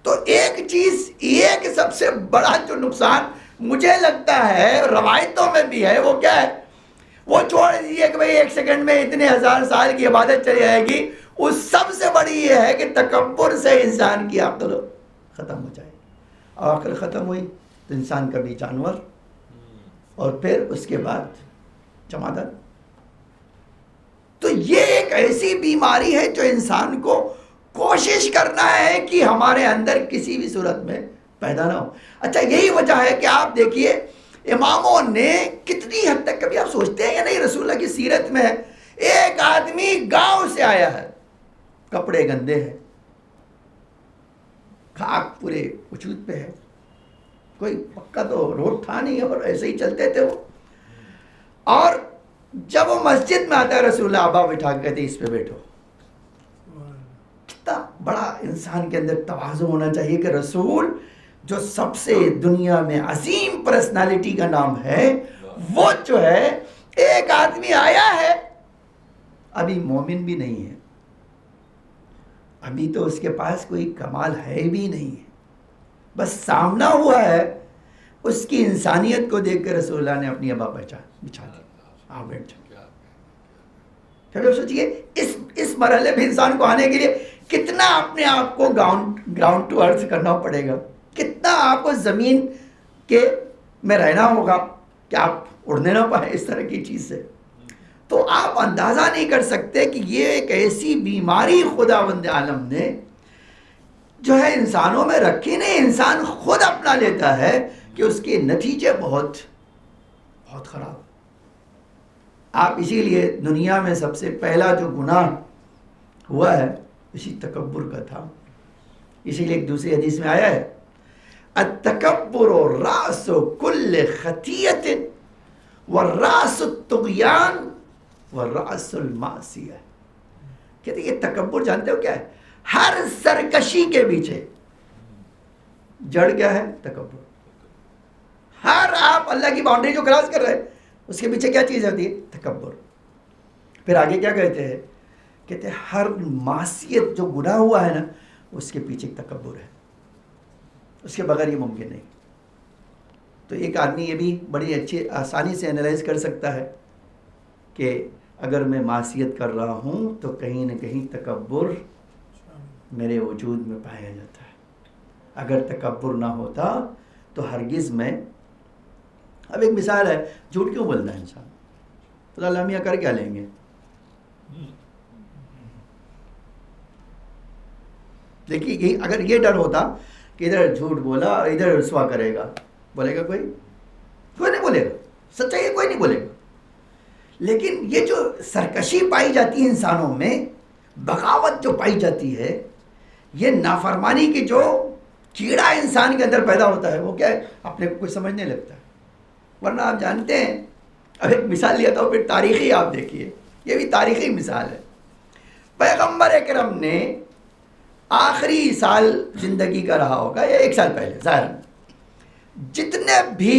تو ایک چیز، ایک سب سے بڑا جو نقصان مجھے لگتا ہے روایتوں میں بھی ہے، وہ کیا ہے؟ وہ چھوڑ دیجیے کہ بھئی 1 سیکنڈ میں اتنے 1000 سال کی عبادت چلی جائے گی. اس سب سے بڑی یہ ہے کہ تکبر سے انسان کی عقل ختم ہو جائے. اور عقل ختم ہوئی تو انسان کبھی جانور اور پھر اس کے بعد جمادات. تو یہ ایک ایسی بیماری ہے جو انسان کو کوشش کرنا ہے کہ ہمارے اندر کسی بھی صورت میں پیدا نہ ہو. اچھا یہی وجہ ہے کہ آپ دیکھیے اماموں نے کتنی حد تک، کبھی آپ سوچتے ہیں یا نہیں، رسول اللہ کی سیرت میں ایک آدمی گاؤں سے آیا ہے، کپڑے گندے ہیں، خاک پورے وجود پہ ہے، کوئی پکا تو روڈ تھا نہیں اور ایسے ہی چلتے تھے وہ. اور جب وہ مسجد میں آتا ہے رسول اللہ آبا بٹھا کے کہتے اس پہ بیٹھو. کتنا بڑا انسان کے اندر تواضع ہونا چاہیے کہ رسول جو سب سے دنیا میں عظیم پرسنالٹی کا نام ہے، وہ جو ہے ایک آدمی آیا ہے، ابھی مومن بھی نہیں ہے، ابھی تو اس کے پاس کوئی کمال ہے بھی نہیں ہے، بس سامنا ہوا ہے. اس کی انسانیت کو دیکھ کر رسول اللہ نے اپنی ابا بچا بچھا دی. آپ بیٹھ جاؤ. پھر سوچئے اس مرحلے پہ انسان کو آنے کے لیے کتنا اپنے آپ کو گراؤنڈ ٹو ارتھ کرنا پڑے گا، کتنا آپ کو زمین کے میں رہنا ہوگا کہ آپ اڑنے نہ پائیں اس طرح کی چیز سے. تو آپ اندازہ نہیں کر سکتے کہ یہ ایک ایسی بیماری خداوند عالم نے جو ہے انسانوں میں رکھی نہیں، انسان خود اپنا لیتا ہے کہ اس کے نتیجے بہت بہت خراب. آپ اسی لیے دنیا میں سب سے پہلا جو گناہ ہوا ہے اسی تکبر کا تھا. اسی لیے ایک دوسری حدیث میں آیا ہے التکبر راس کل خطیۃ والراس الطغیان والراس المعصیہ. کہتے ہیں یہ تکبر جانتے ہو کیا ہے؟ ہر سرکشی کے پیچھے جڑ کیا ہے؟ تکبر. ہر آپ اللہ کی باؤنڈری جو کراس کر رہے ہیں اس کے پیچھے کیا چیز ہوتی ہے؟ تکبر. پھر آگے کیا کہتے ہیں؟ کہتے ہیں ہر معصیت جو گناہ ہوا ہے نا اس کے پیچھے تکبر ہے، اس کے بغیر یہ ممکن نہیں. تو ایک آدمی یہ بھی بڑی اچھی آسانی سے انالائز کر سکتا ہے کہ اگر میں معصیت کر رہا ہوں تو کہیں نہ کہیں تکبر میرے وجود میں پایا جاتا ہے. اگر تکبر نہ ہوتا تو ہرگز میں، اب ایک مثال ہے، جھوٹ کیوں بولتا ہے انسان؟ خدا لامیہ کر کیا لیں گے؟ دیکھیے اگر یہ ڈر ہوتا کہ ادھر جھوٹ بولا اور ادھر رسوا کرے گا، بولے گا کوئی نہیں بولے گا، سچائی کوئی نہیں بولے گا. لیکن یہ جو سرکشی پائی جاتی ہے انسانوں میں، بغاوت جو پائی جاتی ہے، یہ نافرمانی کی جو کیڑا انسان کے اندر پیدا ہوتا ہے، وہ کیا ہے؟ اپنے کو کچھ سمجھنے لگتا ہے. ورنہ آپ جانتے ہیں، اب ایک مثال لیا تھا، پھر تاریخی آپ دیکھیے، یہ بھی تاریخی مثال ہے. پیغمبر اکرم نے آخری سال زندگی کا رہا ہوگا یا 1 سال پہلے، ظاہر جتنے بھی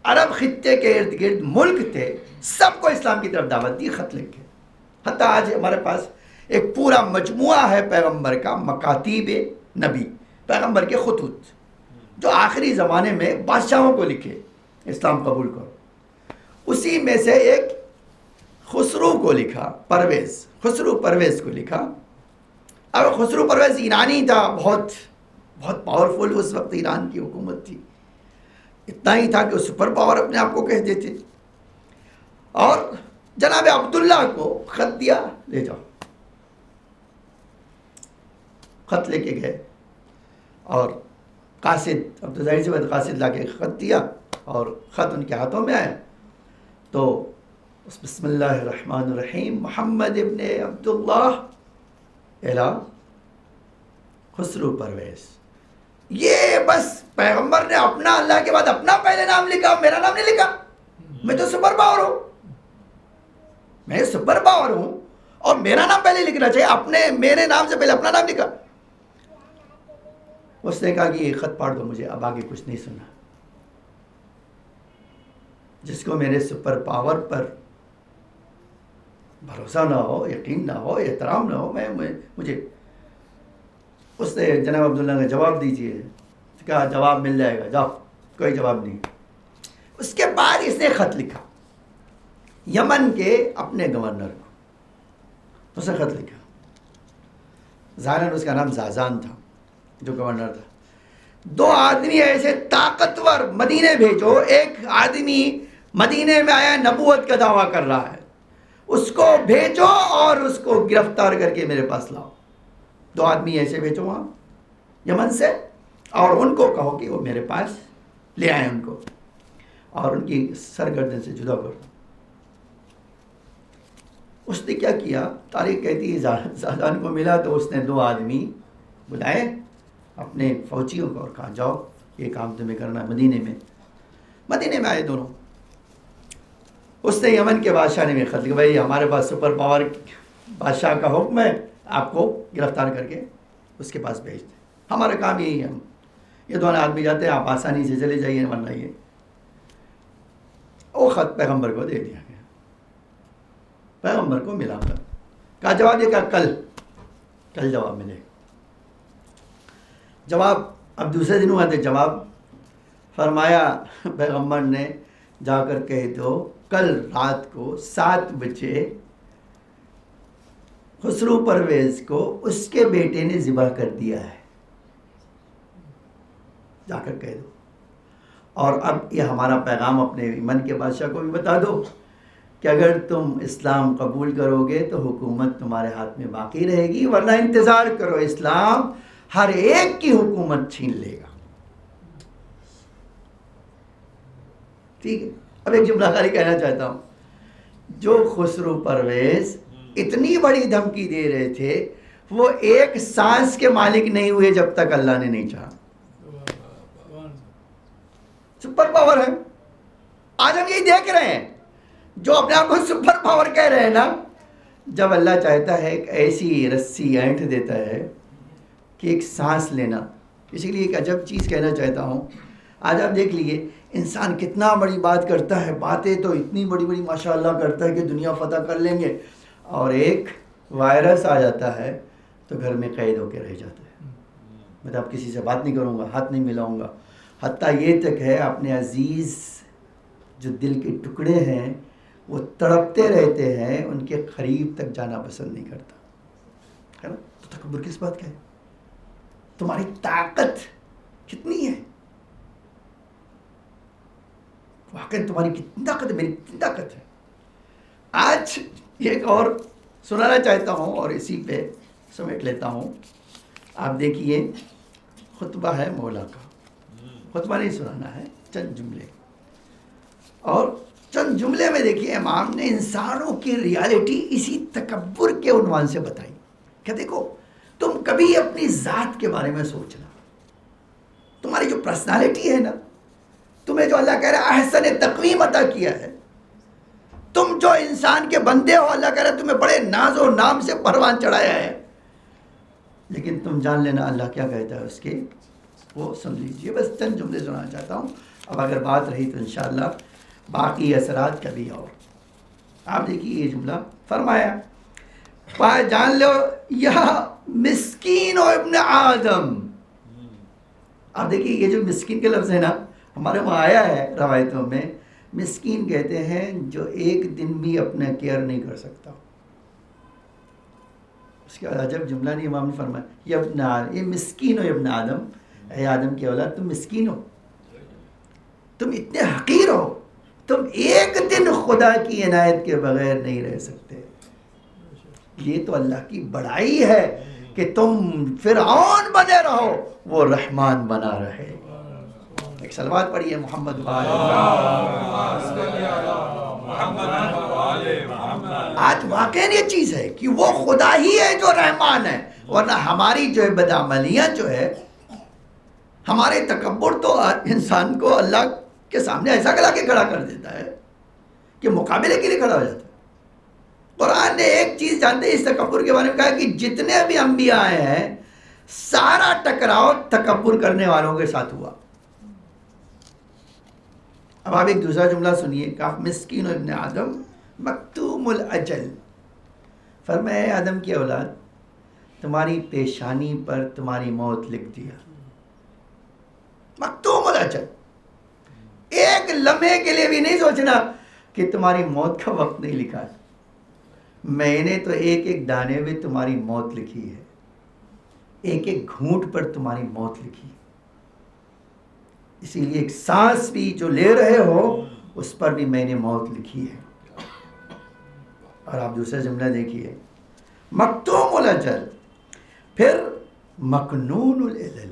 عرب خطے کے ارد گرد ملک تھے سب کو اسلام کی طرف دعوت دی، خط لکھ کے. حتیٰ آج ہمارے پاس ایک پورا مجموعہ ہے پیغمبر کا، مکاتیب نبی، پیغمبر کے خطوط جو آخری زمانے میں بادشاہوں کو لکھے اسلام قبول کرو. اسی میں سے ایک خسرو کو لکھا، خسرو پرویز کو لکھا. اب خسرو پرویز ایرانی تھا، بہت بہت پاورفل اس وقت ایران کی حکومت تھی. اتنا ہی تھا کہ وہ سپر پاور اپنے آپ کو کہتے تھے. اور جناب عبداللہ کو خط دیا، لے جاؤ. خط لے کے گئے اور قاصد، اب تو ظاہر سی بات، قاصد لا کے خط دیا اور خط ان کے ہاتھوں میں آیا. تو بسم اللہ الرحمن الرحیم محمد ابن عبداللہ الی خسرو پرویز. یہ بس پیغمبر نے اپنا، اللہ کے بعد اپنا پہلے نام لکھا، میرا نام نہیں لکھا. میں تو سپر پاور ہوں. میں سپر پاور ہوں اور میرا نام پہلے لکھنا چاہیے، میرے نام سے پہلے اپنا نام لکھا۔ اس نے کہا کہ یہ خط پاڑ دو مجھے، اب آگے کچھ نہیں سننا۔ جس کو میرے سپر پاور پر بھروسہ نہ ہو، یقین نہ ہو، احترام نہ ہو، مجھے اس نے جناب عبداللہ کا جواب دیجیے، کہا جواب مل جائے گا، جاؤ، کوئی جواب نہیں۔ اس کے بعد اس نے خط لکھا یمن کے اپنے گورنر کو، اس نے خط لکھا، ظاہراً اس کا نام زازان تھا جو گورنر تھا، 2 آدمی ایسے طاقتور مدینے بھیجو، ایک آدمی مدینے میں آیا نبوت کا دعویٰ کر رہا ہے، اس کو بھیجو اور اس کو گرفتار کر کے میرے پاس لاؤ۔ 2 آدمی ایسے بھیجو وہاں یمن سے، اور ان کو کہو کہ وہ میرے پاس لے آئیں ان کو، اور ان کی سرگردن سے جدا کر دو۔ اس نے کیا کیا، تاریخ کہتی ہے زادان کو ملا تو اس نے 2 آدمی بلائے اپنے فوجیوں کو اور کہا جاؤ یہ کام تمہیں کرنا ہے۔ مدینے میں آئے دونوں۔ اس نے یمن کے بادشاہ نے بھی خط لکھا، بھائی ہمارے پاس سپر پاور بادشاہ کا حکم ہے، آپ کو گرفتار کر کے اس کے پاس بھیج دیں، ہمارا کام یہی ہے، یہ 2 آدمی جاتے ہیں، آپ آسانی سے چلے جائیے ورنہ یہ۔ وہ خط پیغمبر کو دے دیا گیا، پیغمبر کو ملا کر کہا جواب، یہ کہا کل جواب ملے گا۔ جواب اب دوسرے دن ہوا تو جواب فرمایا پیغمبر نے، جا کر کہہ دو کل رات کو 7 بجے خسرو پرویز کو اس کے بیٹے نے ذبح کر دیا ہے، جا کر کہہ دو۔ اور اب یہ ہمارا پیغام اپنے یمن کے بادشاہ کو بھی بتا دو کہ اگر تم اسلام قبول کرو گے تو حکومت تمہارے ہاتھ میں باقی رہے گی، ورنہ انتظار کرو، اسلام ہر ایک کی حکومت چھین لے گا۔ ٹھیک ہے، اب ایک جملہ خالی کہنا چاہتا ہوں، جو خسرو پرویز اتنی بڑی دھمکی دے رہے تھے، وہ ایک سانس کے مالک نہیں ہوئے جب تک اللہ نے نہیں چاہا۔ سپر پاور ہے، آج ہم یہی دیکھ رہے ہیں، جو اپنے آپ کو سپر پاور کہہ رہے ہیں نا، جب اللہ چاہتا ہے ایک ایسی رسی اینٹھ دیتا ہے کہ ایک سانس لینا۔ اسی لیے ایک عجب چیز کہنا چاہتا ہوں، آج آپ دیکھ لیجئے انسان کتنا بڑی بات کرتا ہے، باتیں تو اتنی بڑی بڑی ماشاءاللہ کرتا ہے کہ دنیا فتح کر لیں گے، اور ایک وائرس آ جاتا ہے تو گھر میں قید ہو کے رہ جاتا ہے، میں اب کسی سے بات نہیں کروں گا، ہاتھ نہیں ملاؤں گا، حتیٰ یہ تک ہے اپنے عزیز جو دل کے ٹکڑے ہیں وہ تڑپتے رہتے ہیں، ان کے قریب تک جانا پسند نہیں کرتا ہے نا۔ تو تکبر کس بات کا ہے؟ تمہاری طاقت کتنی ہے، واقعی تمہاری کتنی طاقت ہے، میری کتنی طاقت ہے۔ آج ایک اور سنانا چاہتا ہوں اور اسی پہ سمیٹ لیتا ہوں۔ آپ دیکھیے، خطبہ ہے مولا کا، خطبہ نہیں سنانا ہے، چند جملے، اور چند جملے میں دیکھیے امام نے انسانوں کی ریالٹی اسی تکبر کے عنوان سے بتائی کہ دیکھو تم کبھی اپنی ذات کے بارے میں سوچنا، تمہاری جو پرسنالٹی ہے نا، تمہیں جو اللہ کہہ رہا ہے احسن تقویم عطا کیا ہے، تم جو انسان کے بندے ہو، اللہ کہہ رہا ہے تمہیں بڑے ناز و نام سے پروان چڑھایا ہے، لیکن تم جان لینا اللہ کیا کہتا ہے اس کے، وہ سن لیجئے۔ بس چند جملے سنانا چاہتا ہوں، اب اگر بات رہی تو انشاءاللہ باقی اثرات کبھی اور۔ آپ دیکھیے یہ جملہ فرمایا، جان لو یا مسکین و ابن آدم۔ آپ دیکھیے یہ جو مسکین کے لفظ ہے نا، ہمارے وہاں آیا ہے روایتوں میں، مسکین کہتے ہیں جو ایک دن بھی اپنا کیئر نہیں کر سکتا۔ اس کے بعد عجب جملہ نہیں امام نے فرمایا، یہ ابن آدم، یہ مسکین ہو ابن آدم، اے آدم کی اولاد تم مسکین ہو، تم اتنے حقیر ہو، تم ایک دن خدا کی عنایت کے بغیر نہیں رہ سکتے۔ یہ تو اللہ کی بڑائی ہے کہ تم فرعون بنے رہو، وہ رحمان بنا رہے۔ ایک صلوات پڑھیے محمد آج واقعی یہ چیز ہے کہ وہ خدا ہی ہے جو رحمان ہے، ورنہ ہماری جو ہے بدعملیاں جو ہے، ہمارے تکبر تو انسان کو اللہ کے سامنے ایسا گلا کے کھڑا کر دیتا ہے کہ مقابلے کے لیے کھڑا ہو جاتا ہے۔ قرآن نے ایک چیز جانتے ہیں اس تکبر کے بارے میں کہا کہ جتنے بھی انبیاء آئے ہیں سارا ٹکراؤ تکبر کرنے والوں کے ساتھ ہوا. اب آپ ایک دوسرا جملہ سنیے کہ آپ مسکین ابن آدم مکتوم الاجل. فرمایا آدم کی اولاد تمہاری پیشانی پر تمہاری موت لکھ دیا. مکتوم الاجل. ایک لمحے کے لیے بھی نہیں سوچنا کہ تمہاری موت کا وقت نہیں لکھا. میں نے تو ایک ایک دانے میں تمہاری موت لکھی ہے, ایک ایک گھونٹ پر تمہاری موت لکھی. اسی لیے ایک سانس بھی جو لے رہے ہو اس پر بھی میں نے موت لکھی ہے. اور آپ دوسرا جملہ دیکھیے مکتوم الاجل, پھر مکنون العلل.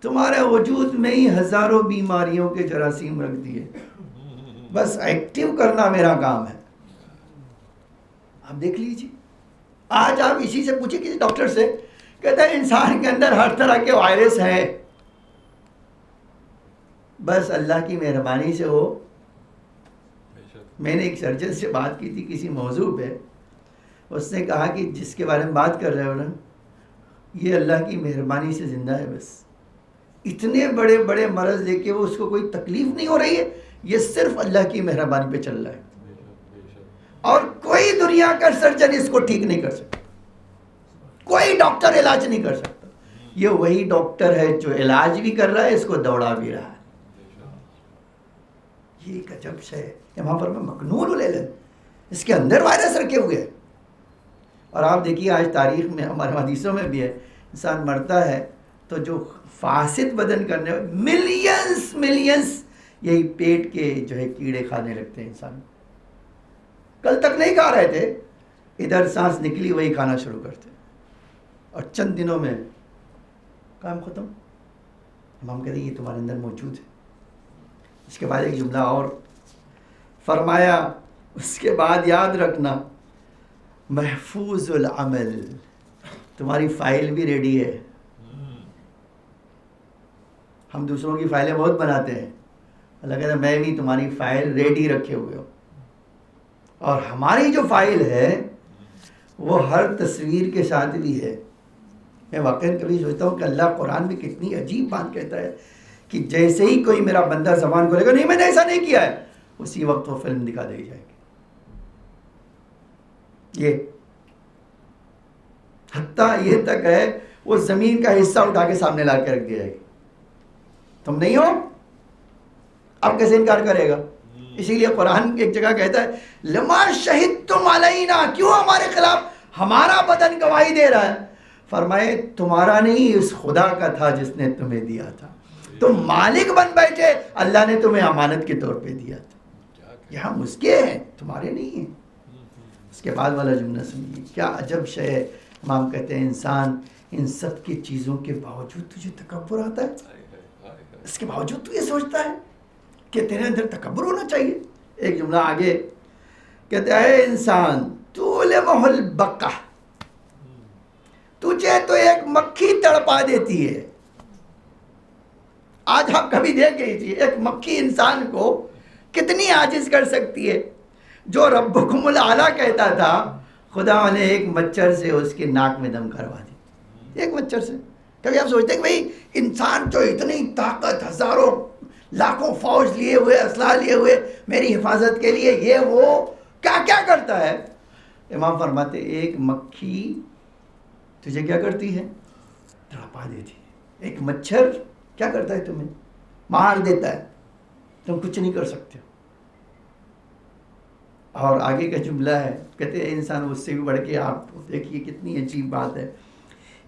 تمہارے وجود میں ہی ہزاروں بیماریوں کے جراثیم رکھ دیے, بس ایکٹیو کرنا میرا کام ہے. آپ دیکھ لیجیے, آج آپ اسی سے پوچھیں کسی ڈاکٹر سے, کہتا ہے انسان کے اندر ہر طرح کے وائرس ہیں, بس اللہ کی مہربانی سے ہو. میں نے ایک سرجن سے بات کی تھی کسی موضوع پہ, اس نے کہا کہ جس کے بارے میں بات کر رہے ہو نا یہ اللہ کی مہربانی سے زندہ ہے. بس اتنے بڑے بڑے مرض لے کے وہ اس کو کوئی تکلیف نہیں ہو رہی ہے, یہ صرف اللہ کی مہربانی پہ چل رہا ہے. اور کوئی دنیا کا سرجن اس کو ٹھیک نہیں کر سکتا, کوئی ڈاکٹر علاج نہیں کر سکتا. یہ وہی ڈاکٹر ہے جو علاج بھی کر رہا ہے, اس کو دوڑا بھی رہا ہے. یہ ایک عجب سے ہے. وہاں پر مکنون العلل, اس کے اندر وائرس رکھے ہوئے ہیں. اور آپ دیکھیے آج تاریخ میں ہمارے حدیثوں میں بھی ہے, انسان مرتا ہے تو جو فاسد بدن کرنے ملینز یہی پیٹ کے جو ہے کیڑے کھانے لگتے ہیں. انسان کل تک نہیں کھا رہے تھے, ادھر سانس نکلی وہی کھانا شروع کرتے, اور چند دنوں میں کام ختم. ہم کہتے ہیں یہ تمہارے اندر موجود ہے. اس کے بعد ایک جملہ اور فرمایا, اس کے بعد یاد رکھنا محفوظ العمل, تمہاری فائل بھی ریڈی ہے. ہم دوسروں کی فائلیں بہت بناتے ہیں, اللہ کہتا ہے میں بھی تمہاری فائل ریڈی رکھے ہوئے ہوں. اور ہماری جو فائل ہے وہ ہر تصویر کے ساتھ بھی ہے. میں واقعاً کبھی سوچتا ہوں کہ اللہ قرآن میں کتنی عجیب بات کہتا ہے کہ جیسے ہی کوئی میرا بندہ زبان کھولے گا نہیں میں نے ایسا نہیں کیا ہے, اسی وقت وہ فلم دکھا دی جائے گی. یہ حتیٰ یہ تک ہے وہ زمین کا حصہ اٹھا کے سامنے لا کے رکھ دیا جائے گی. تم نہیں ہو, اب کیسے انکار کرے گا؟ اسی لیے قرآن ایک جگہ کہتا ہے لما شہدتم علینا, کیوں ہمارے خلاف ہمارا بدن گواہی دے رہا ہے؟ فرمائے تمہارا نہیں, اس خدا کا تھا جس نے تمہیں دیا تھا. تم مالک بن بیٹھے, اللہ نے تمہیں امانت کے طور پہ دیا تھا. یہ ہم اس کے ہیں, تمہارے نہیں ہیں. اس کے بعد والا جملہ سنیے, کیا عجب شے ہے. امام کہتے ہیں انسان ان سب کی چیزوں کے باوجود تجھے تکبر آتا ہے, اس کے باوجود تو یہ سوچتا ہے کہ تیرے اندر تکبر ہونا چاہیے. ایک جملہ آگے کہتے ہیں اے انسان تولمہ البقع, تجھے تو ایک مکھی تڑپا دیتی ہے. آج آپ کبھی دیکھ لیجیے ایک مکھی انسان کو کتنی عاجز کر سکتی ہے. جو ربکم الاعلیٰ کہتا تھا, خدا نے ایک مچھر سے اس کے ناک میں دم کروا دی, ایک مچھر سے. کبھی آپ سوچتے ہیں کہ بھئی انسان جو اتنی طاقت, ہزاروں لاکھوں فوج لیے ہوئے, اسلحہ لیے ہوئے میری حفاظت کے لیے, یہ وہ کیا کیا کرتا ہے. امام فرماتے ایک مکھی تجھے کیا کرتی ہے؟ تڑپا دیتی ہے. ایک مچھر کیا کرتا ہے؟ تمہیں مار دیتا ہے, تم کچھ نہیں کر سکتے. اور آگے کا جملہ ہے, کہتے ہیں انسان اس سے بھی بڑھ کے, آپ دیکھیے کتنی عجیب بات ہے.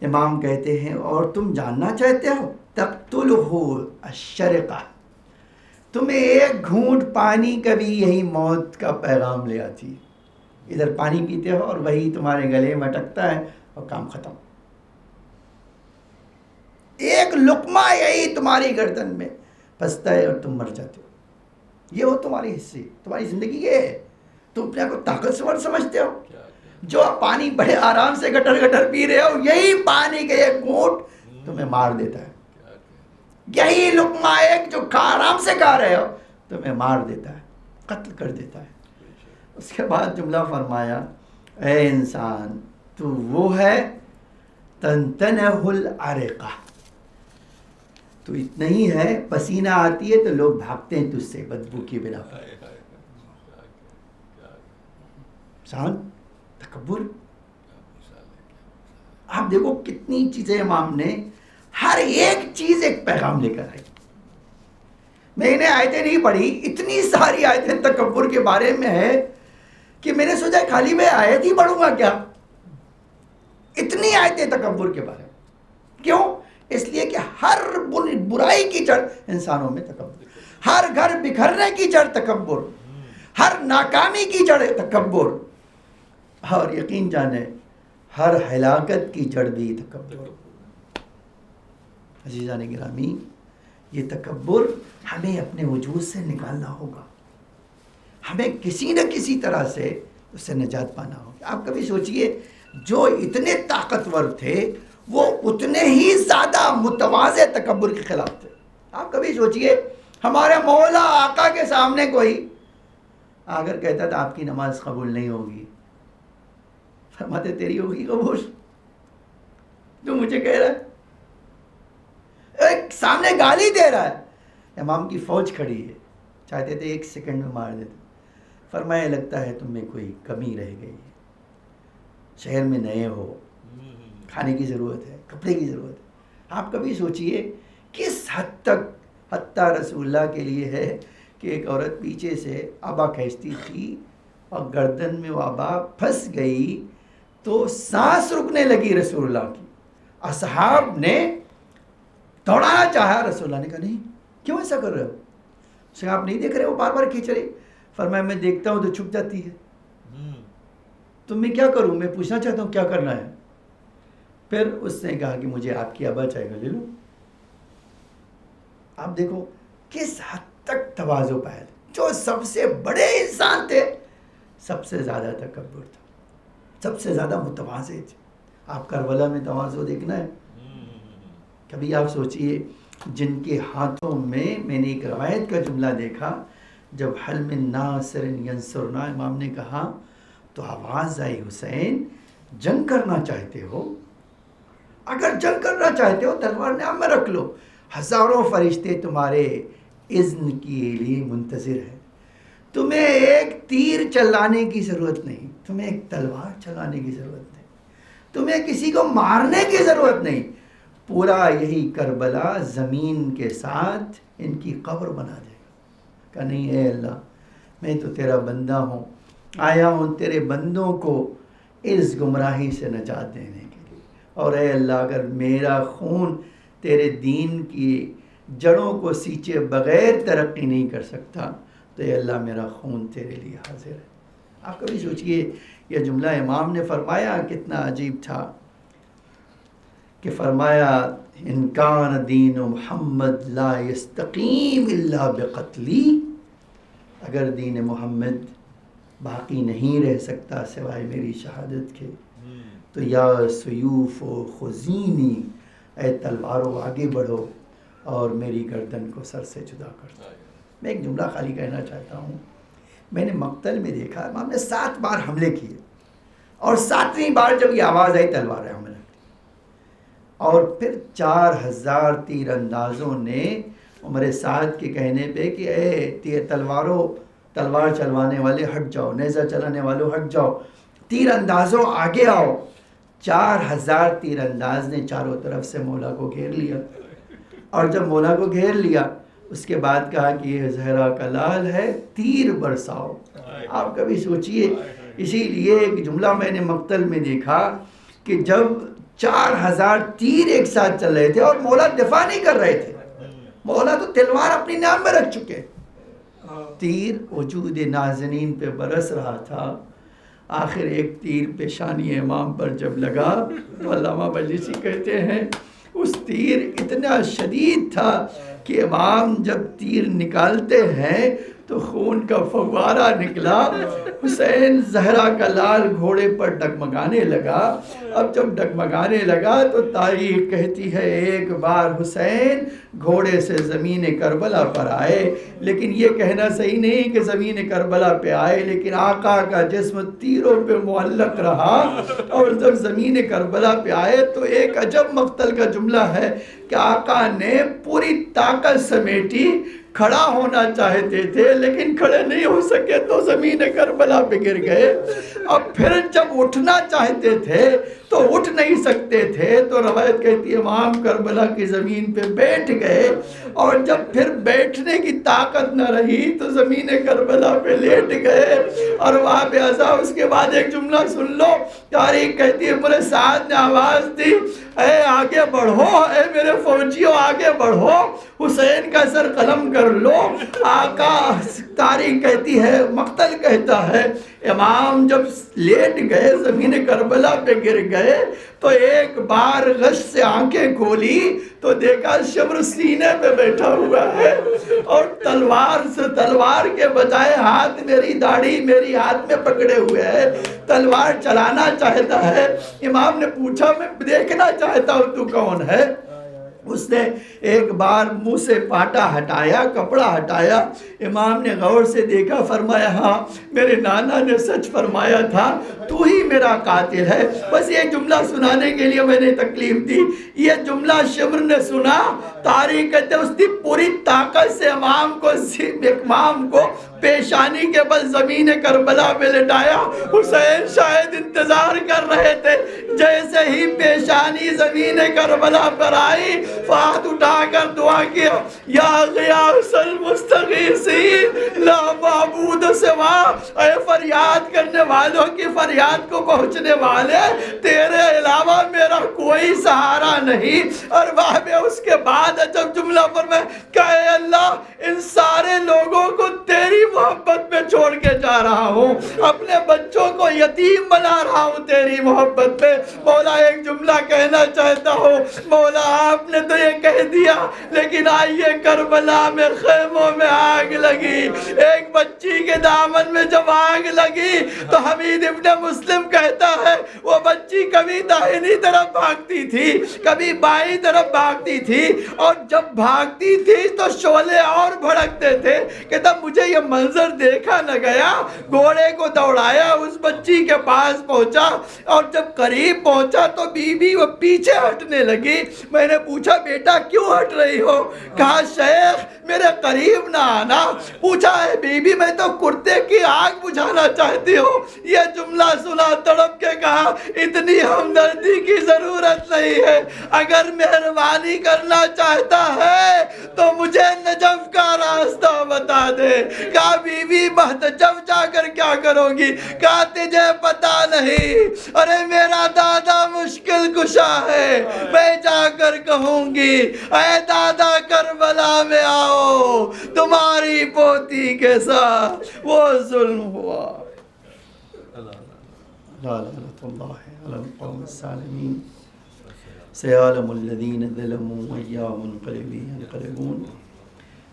امام کہتے ہیں اور تم جاننا چاہتے ہو تقتلہ الشرقہ, تمہیں ایک گھونٹ پانی کا بھی یہی موت کا پیغام لے آتی ہے. ادھر پانی پیتے ہو اور وہی تمہارے گلے میں اٹکتا ہے اور کام ختم. ایک لقمہ یہی تمہاری گردن میں پھنستا ہے اور تم مر جاتے ہو. یہ ہو تمہاری حصے, تمہاری زندگی یہ ہے. تم اپنے کو طاقتور سمجھتے ہو, جو پانی بڑے آرام سے گٹر گٹر پی رہے ہو, یہی پانی کے ایک گھونٹ تمہیں مار دیتا ہے. یہی لقمہ ایک جو آرام سے کھا رہے ہو تمہیں مار دیتا ہے, قتل کر دیتا ہے. اس کے بعد جملہ فرمایا اے انسان تو وہ ہے تنتنہ العرقہ، تو اتنا ہی ہے پسینہ آتی ہے تو لوگ بھاگتے ہیں تجھ سے بدبو کی بنا پر. انسان تکبر. آپ دیکھو کتنی چیزیں امام نے، ہر ایک چیز ایک پیغام لے کر آئی. میں نے آیتیں نہیں پڑھی، اتنی ساری آیتیں تکبر کے بارے میں ہے کہ میں نے سوچا خالی میں آیت ہی پڑھوں گا کیا، اتنی آیتیں تکبر کے بارے میں. کیوں؟ اس لیے کہ ہر برائی کی جڑ انسانوں میں تکبر، ہر گھر بکھرنے کی جڑ تکبر، ہر ناکامی کی جڑ تکبر، اور یقین جانے ہر ہلاکت کی جڑ بھی تکبر. عزیزان گرامی، یہ تکبر ہمیں اپنے وجود سے نکالنا ہوگا، ہمیں کسی نہ کسی طرح سے اس سے نجات پانا ہوگا. آپ کبھی سوچئے جو اتنے طاقتور تھے وہ اتنے ہی زیادہ متواضع تکبر کے خلاف تھے. آپ کبھی سوچئے ہمارے مولا آقا کے سامنے کوئی اگر کہتا تھا آپ کی نماز قبول نہیں ہوگی، فرماتے تیری ہوگی قبول، جو مجھے کہہ رہا ہے، ایک سامنے گالی دے رہا ہے، امام کی فوج کھڑی ہے، چاہتے تھے ایک سیکنڈ میں مار دیتے. فرمایا لگتا ہے تم میں کوئی کمی رہ گئی ہے، شہر میں نئے ہو، کھانے کی ضرورت ہے، کپڑے کی ضرورت ہے. آپ کبھی سوچئے کس حد تک حتیٰ رسول اللہ کے لیے ہے کہ ایک عورت پیچھے سے آبا کھینچتی تھی اور گردن میں وہ آبا پھنس گئی تو سانس رکنے لگی رسول اللہ کی. اصحاب نے دوڑانا چاہا، رسول اللہ نے کہا نہیں، کیوں ایسا کر رہے ہو؟ اسے آپ نہیں دیکھ رہے وہ بار بار کھینچ رہے. فرمایا میں دیکھتا ہوں تو چھپ جاتی ہے، تو میں کیا کروں، میں پوچھنا چاہتا ہوں کیا کرنا ہے. پھر اس نے کہا کہ مجھے آپ کی آبا چاہے گا، لے لو. آپ دیکھو کس حد تک تواضع پایا. جو سب سے بڑے انسان تھے سب سے زیادہ تکبر تھا، سب سے زیادہ متواضع تھے. آپ کربلا میں تواضع دیکھنا ہے. کبھی آپ سوچئے جن کے ہاتھوں میں نے ایک روایت کا جملہ دیکھا، جب حل من ناصر ینصرنا امام نے کہا تو آواز آئی حسین جنگ کرنا چاہتے ہو؟ اگر جنگ کرنا چاہتے ہو تلوار نام میں رکھ لو، ہزاروں فرشتے تمہارے اذن کے لیے منتظر ہیں. تمہیں ایک تیر چلانے کی ضرورت نہیں، تمہیں ایک تلوار چلانے کی ضرورت نہیں، تمہیں کسی کو مارنے کی ضرورت نہیں. پورا یہی کربلا زمین کے ساتھ ان کی قبر بنا دے گا. کہ نہیں اے اللہ میں تو تیرا بندہ ہوں، آیا ہوں تیرے بندوں کو اس گمراہی سے نجات دینے کے لیے، اور اے اللہ اگر میرا خون تیرے دین کی جڑوں کو سینچے بغیر ترقی نہیں کر سکتا تو اے اللہ میرا خون تیرے لیے حاضر ہے. آپ کبھی سوچئے یہ جملہ امام نے فرمایا کتنا عجیب تھا کہ فرمایا ان کان دین محمد لا یستقیم الا بقتلی، اگر دین محمد باقی نہیں رہ سکتا سوائے میری شہادت کے تو یا سیوف و خزینی، اے تلوارو آگے بڑھو اور میری گردن کو سر سے جدا کر دو. میں ایک جملہ خالی کہنا چاہتا ہوں. میں نے مقتل میں دیکھا امام نے 7 بار حملے کیے اور 7ویں بار جب یہ آواز آئی تلوار حملہ، اور پھر 4000 تیر اندازوں نے عمر سعد کے کہنے پہ کہ اے تلوار چلوانے والے ہٹ جاؤ، نیزہ چلانے والوں ہٹ جاؤ، تیر اندازوں آگے آؤ. 4000 تیر انداز نے چاروں طرف سے مولا کو گھیر لیا، اور جب مولا کو گھیر لیا اس کے بعد کہا کہ یہ زہرا کا لال ہے، تیر برساؤ. آپ کبھی سوچئے، اسی لیے ایک جملہ میں نے مقتل میں دیکھا کہ جب 4000 تیر ایک ساتھ چل رہے تھے اور مولا دفاع نہیں کر رہے تھے، مولا تو تلوار اپنی نام میں رکھ چکے، تیر وجود نازنین پہ برس رہا تھا. آخر ایک تیر پیشانی امام پر جب لگا تو علامہ مجلسی کہتے ہیں اس تیر اتنا شدید تھا کہ امام جب تیر نکالتے ہیں تو خون کا فوارہ نکلا، حسین زہرا کا لال گھوڑے پر ڈگمگانے لگا۔ اب جب ڈگمگانے لگا تو تاریخ کہتی ہے ایک بار حسین گھوڑے سے زمین کربلا پر آئے، لیکن یہ کہنا صحیح نہیں کہ زمین کربلا پہ آئے، لیکن آقا کا جسم تیروں پہ معلق رہا، اور جب زمین کربلا پہ آئے تو ایک عجب مقتل کا جملہ ہے کہ آقا نے پوری طاقت سمیٹی، کھڑا ہونا چاہتے تھے لیکن کھڑے نہیں ہو سکے تو زمین کربلا پہ گر گئے۔ اب پھر جب اٹھنا چاہتے تھے تو اٹھ نہیں سکتے تھے، تو روایت کہتی ہے امام کربلا کی زمین پہ بیٹھ گئے، اور جب پھر بیٹھنے کی طاقت نہ رہی تو زمین کربلا پہ لیٹ گئے، اور وہاں پہ عزا اس کے بعد ایک جملہ سن لو، تاریخ کہتی ہے میرے ساتھ نے آواز دی، اے آگے بڑھو، اے میرے فوجیوں آگے بڑھو، حسین کا سر قلم کر لو۔ آقا تاریخ کہتی ہے، مقتل کہتا ہے، امام جب لیٹ گئے زمین کربلا پہ گر گئے تو ایک بار غش سے آنکھیں کھولی تو دیکھا شمر سینے پہ بیٹھا ہوا ہے، اور تلوار کے بجائے ہاتھ میری داڑھی میری ہاتھ میں پکڑے ہوئے ہے، تلوار چلانا چاہتا ہے۔ امام نے پوچھا میں دیکھنا چاہتا ہوں تو کون ہے؟ اس نے ایک بار منہ سے پاٹا ہٹایا، کپڑا ہٹایا، امام نے غور سے دیکھا، فرمایا ہاں میرے نانا نے سچ فرمایا تھا، تو ہی میرا قاتل ہے۔ بس یہ جملہ سنانے کے لیے میں نے تکلیف دی۔ یہ جملہ شمر نے سنا، تاریخ کہتے اس کی پوری طاقت سے امام کو پیشانی کے بل زمین کربلا میں لٹایا۔ حسین شاید انتظار کر رہے تھے، جیسے ہی پیشانی زمین کربلا پر آئی، ہاتھ اٹھا کر دعا کیا، یا غیاث المستغیثین لا معبود سوا، اے فریاد کرنے والوں کی فریاد کو پہنچنے والے، تیرے علاوہ میرا کوئی سہارا نہیں۔ اور وہاں پہ اس کے بعد جب جملہ فرمائے کہ اے اللہ ان سارے لوگوں کو تیری محبت میں چھوڑ کے جا رہا ہوں، اپنے بچوں کو یتیم بنا رہا ہوں تیری محبت میں۔ مولا ایک جملہ کہنا چاہتا ہوں، مولا آپ نے تو یہ کہہ دیا، لیکن آئیے کربلا میں خیموں میں آگ لگی، ایک بچی کے دامن میں جب آگ لگی تو حمید ابن مسلم کہتا ہے وہ بچی کبھی داہنی طرف بھاگتی تھی کبھی بائیں طرف بھاگتی تھی، اور جب بھاگتی تھی تو شعلے اور بھڑکتے تھے کہ تب مجھے یہ منظر دیکھا نہ گیا، گھوڑے کو دوڑایا، اس بچی کے پاس پہنچا، اور جب قریب پہنچا تو بی بی وہ پیچھے ہٹنے لگی۔ میں نے پوچھا بیٹا کیوں ہٹ رہی ہو؟ کہا شیخ میرے قریب نہ آنا۔ پوچھا ہے بی بی میں تو کرتے کی آگ بجھانا چاہتی ہوں۔ یہ جملہ سنا تڑپ کے کہا اتنی ہمدردی کی ضرورت نہیں ہے، اگر مہربانی کرنا چاہتا ہے تو مجھے نجف کا راستہ بتا دے۔ کہا بی بی نجف جا کر کیا کرو گی؟ کہا تجھے پتا نہیں، ارے میرا دادا مشکل کشا ہے، میں جا کر کہوں گی اے دادا کربلا میں آؤ، تمہاری پوتی کے ساتھ وہ ظلم ہوا۔ لا لعنت اللہ علی القوم الظالمین، سیعلم الذین ظلموا وإیاهم ينقلبون۔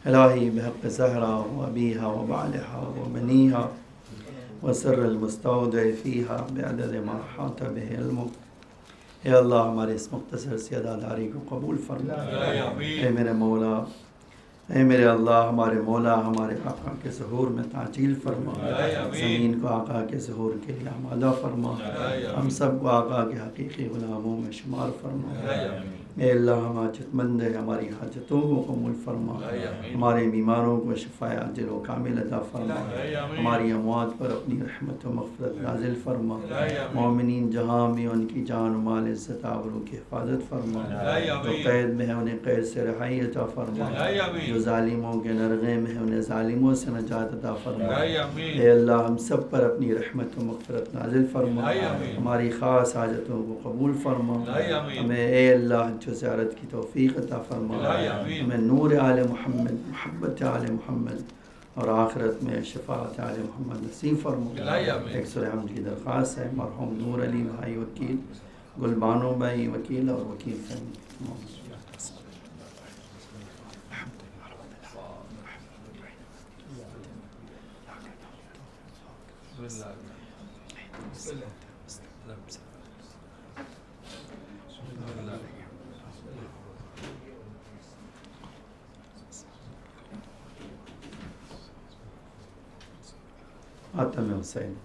الہی بحق زہرا و ابیہا و بعلہا و بنیہا وسر المستودع فیہا بعدد ما احاط بہ علمک، اے اللہ ہمارے اس مختصر سی عزاداری کو قبول فرما۔ اے میرے مولا، اے میرے اللہ، ہمارے مولا ہمارے آقا کے ظہور میں تعجیل فرما، زمین کو آقا کے ظہور کے لیے آمادہ فرما، ہم سب کو آقا کے حقیقی غلاموں میں شمار فرما۔ اے اللہ ہم حاجت مند ہیں، ہماری حاجتوں کو قبول فرما، ہمارے بیماروں کو شفاء عاجل و کامل عطا فرما، ہماری اموات پر اپنی رحمت و مغفرت نازل فرما، مومنین جہاں بھی ان کی جان و مال عزت آبرو کی حفاظت فرما، جو قید میں ہے انہیں قید سے رہائی عطا فرما، جو ظالموں کے نرغے میں ہے انہیں ظالموں سے نجات عطا فرما۔ اے اللہ ہم سب پر اپنی رحمت و مغفرت نازل فرما، ہماری خاص حاجتوں کو قبول فرما، ہمیں اے اللہ جو زیارت کی توفیق عطا فرما، ہمیں نور آل محمد، محبت آل محمد اور آخرت میں شفاعت آل محمد نصیب فرما۔ ایک سورہ حمد کی درخواست ہے، مرحوم نور علی بھائی وکیل، گلبانو بھائی وکیل اور وکیل فیملی آتم حسین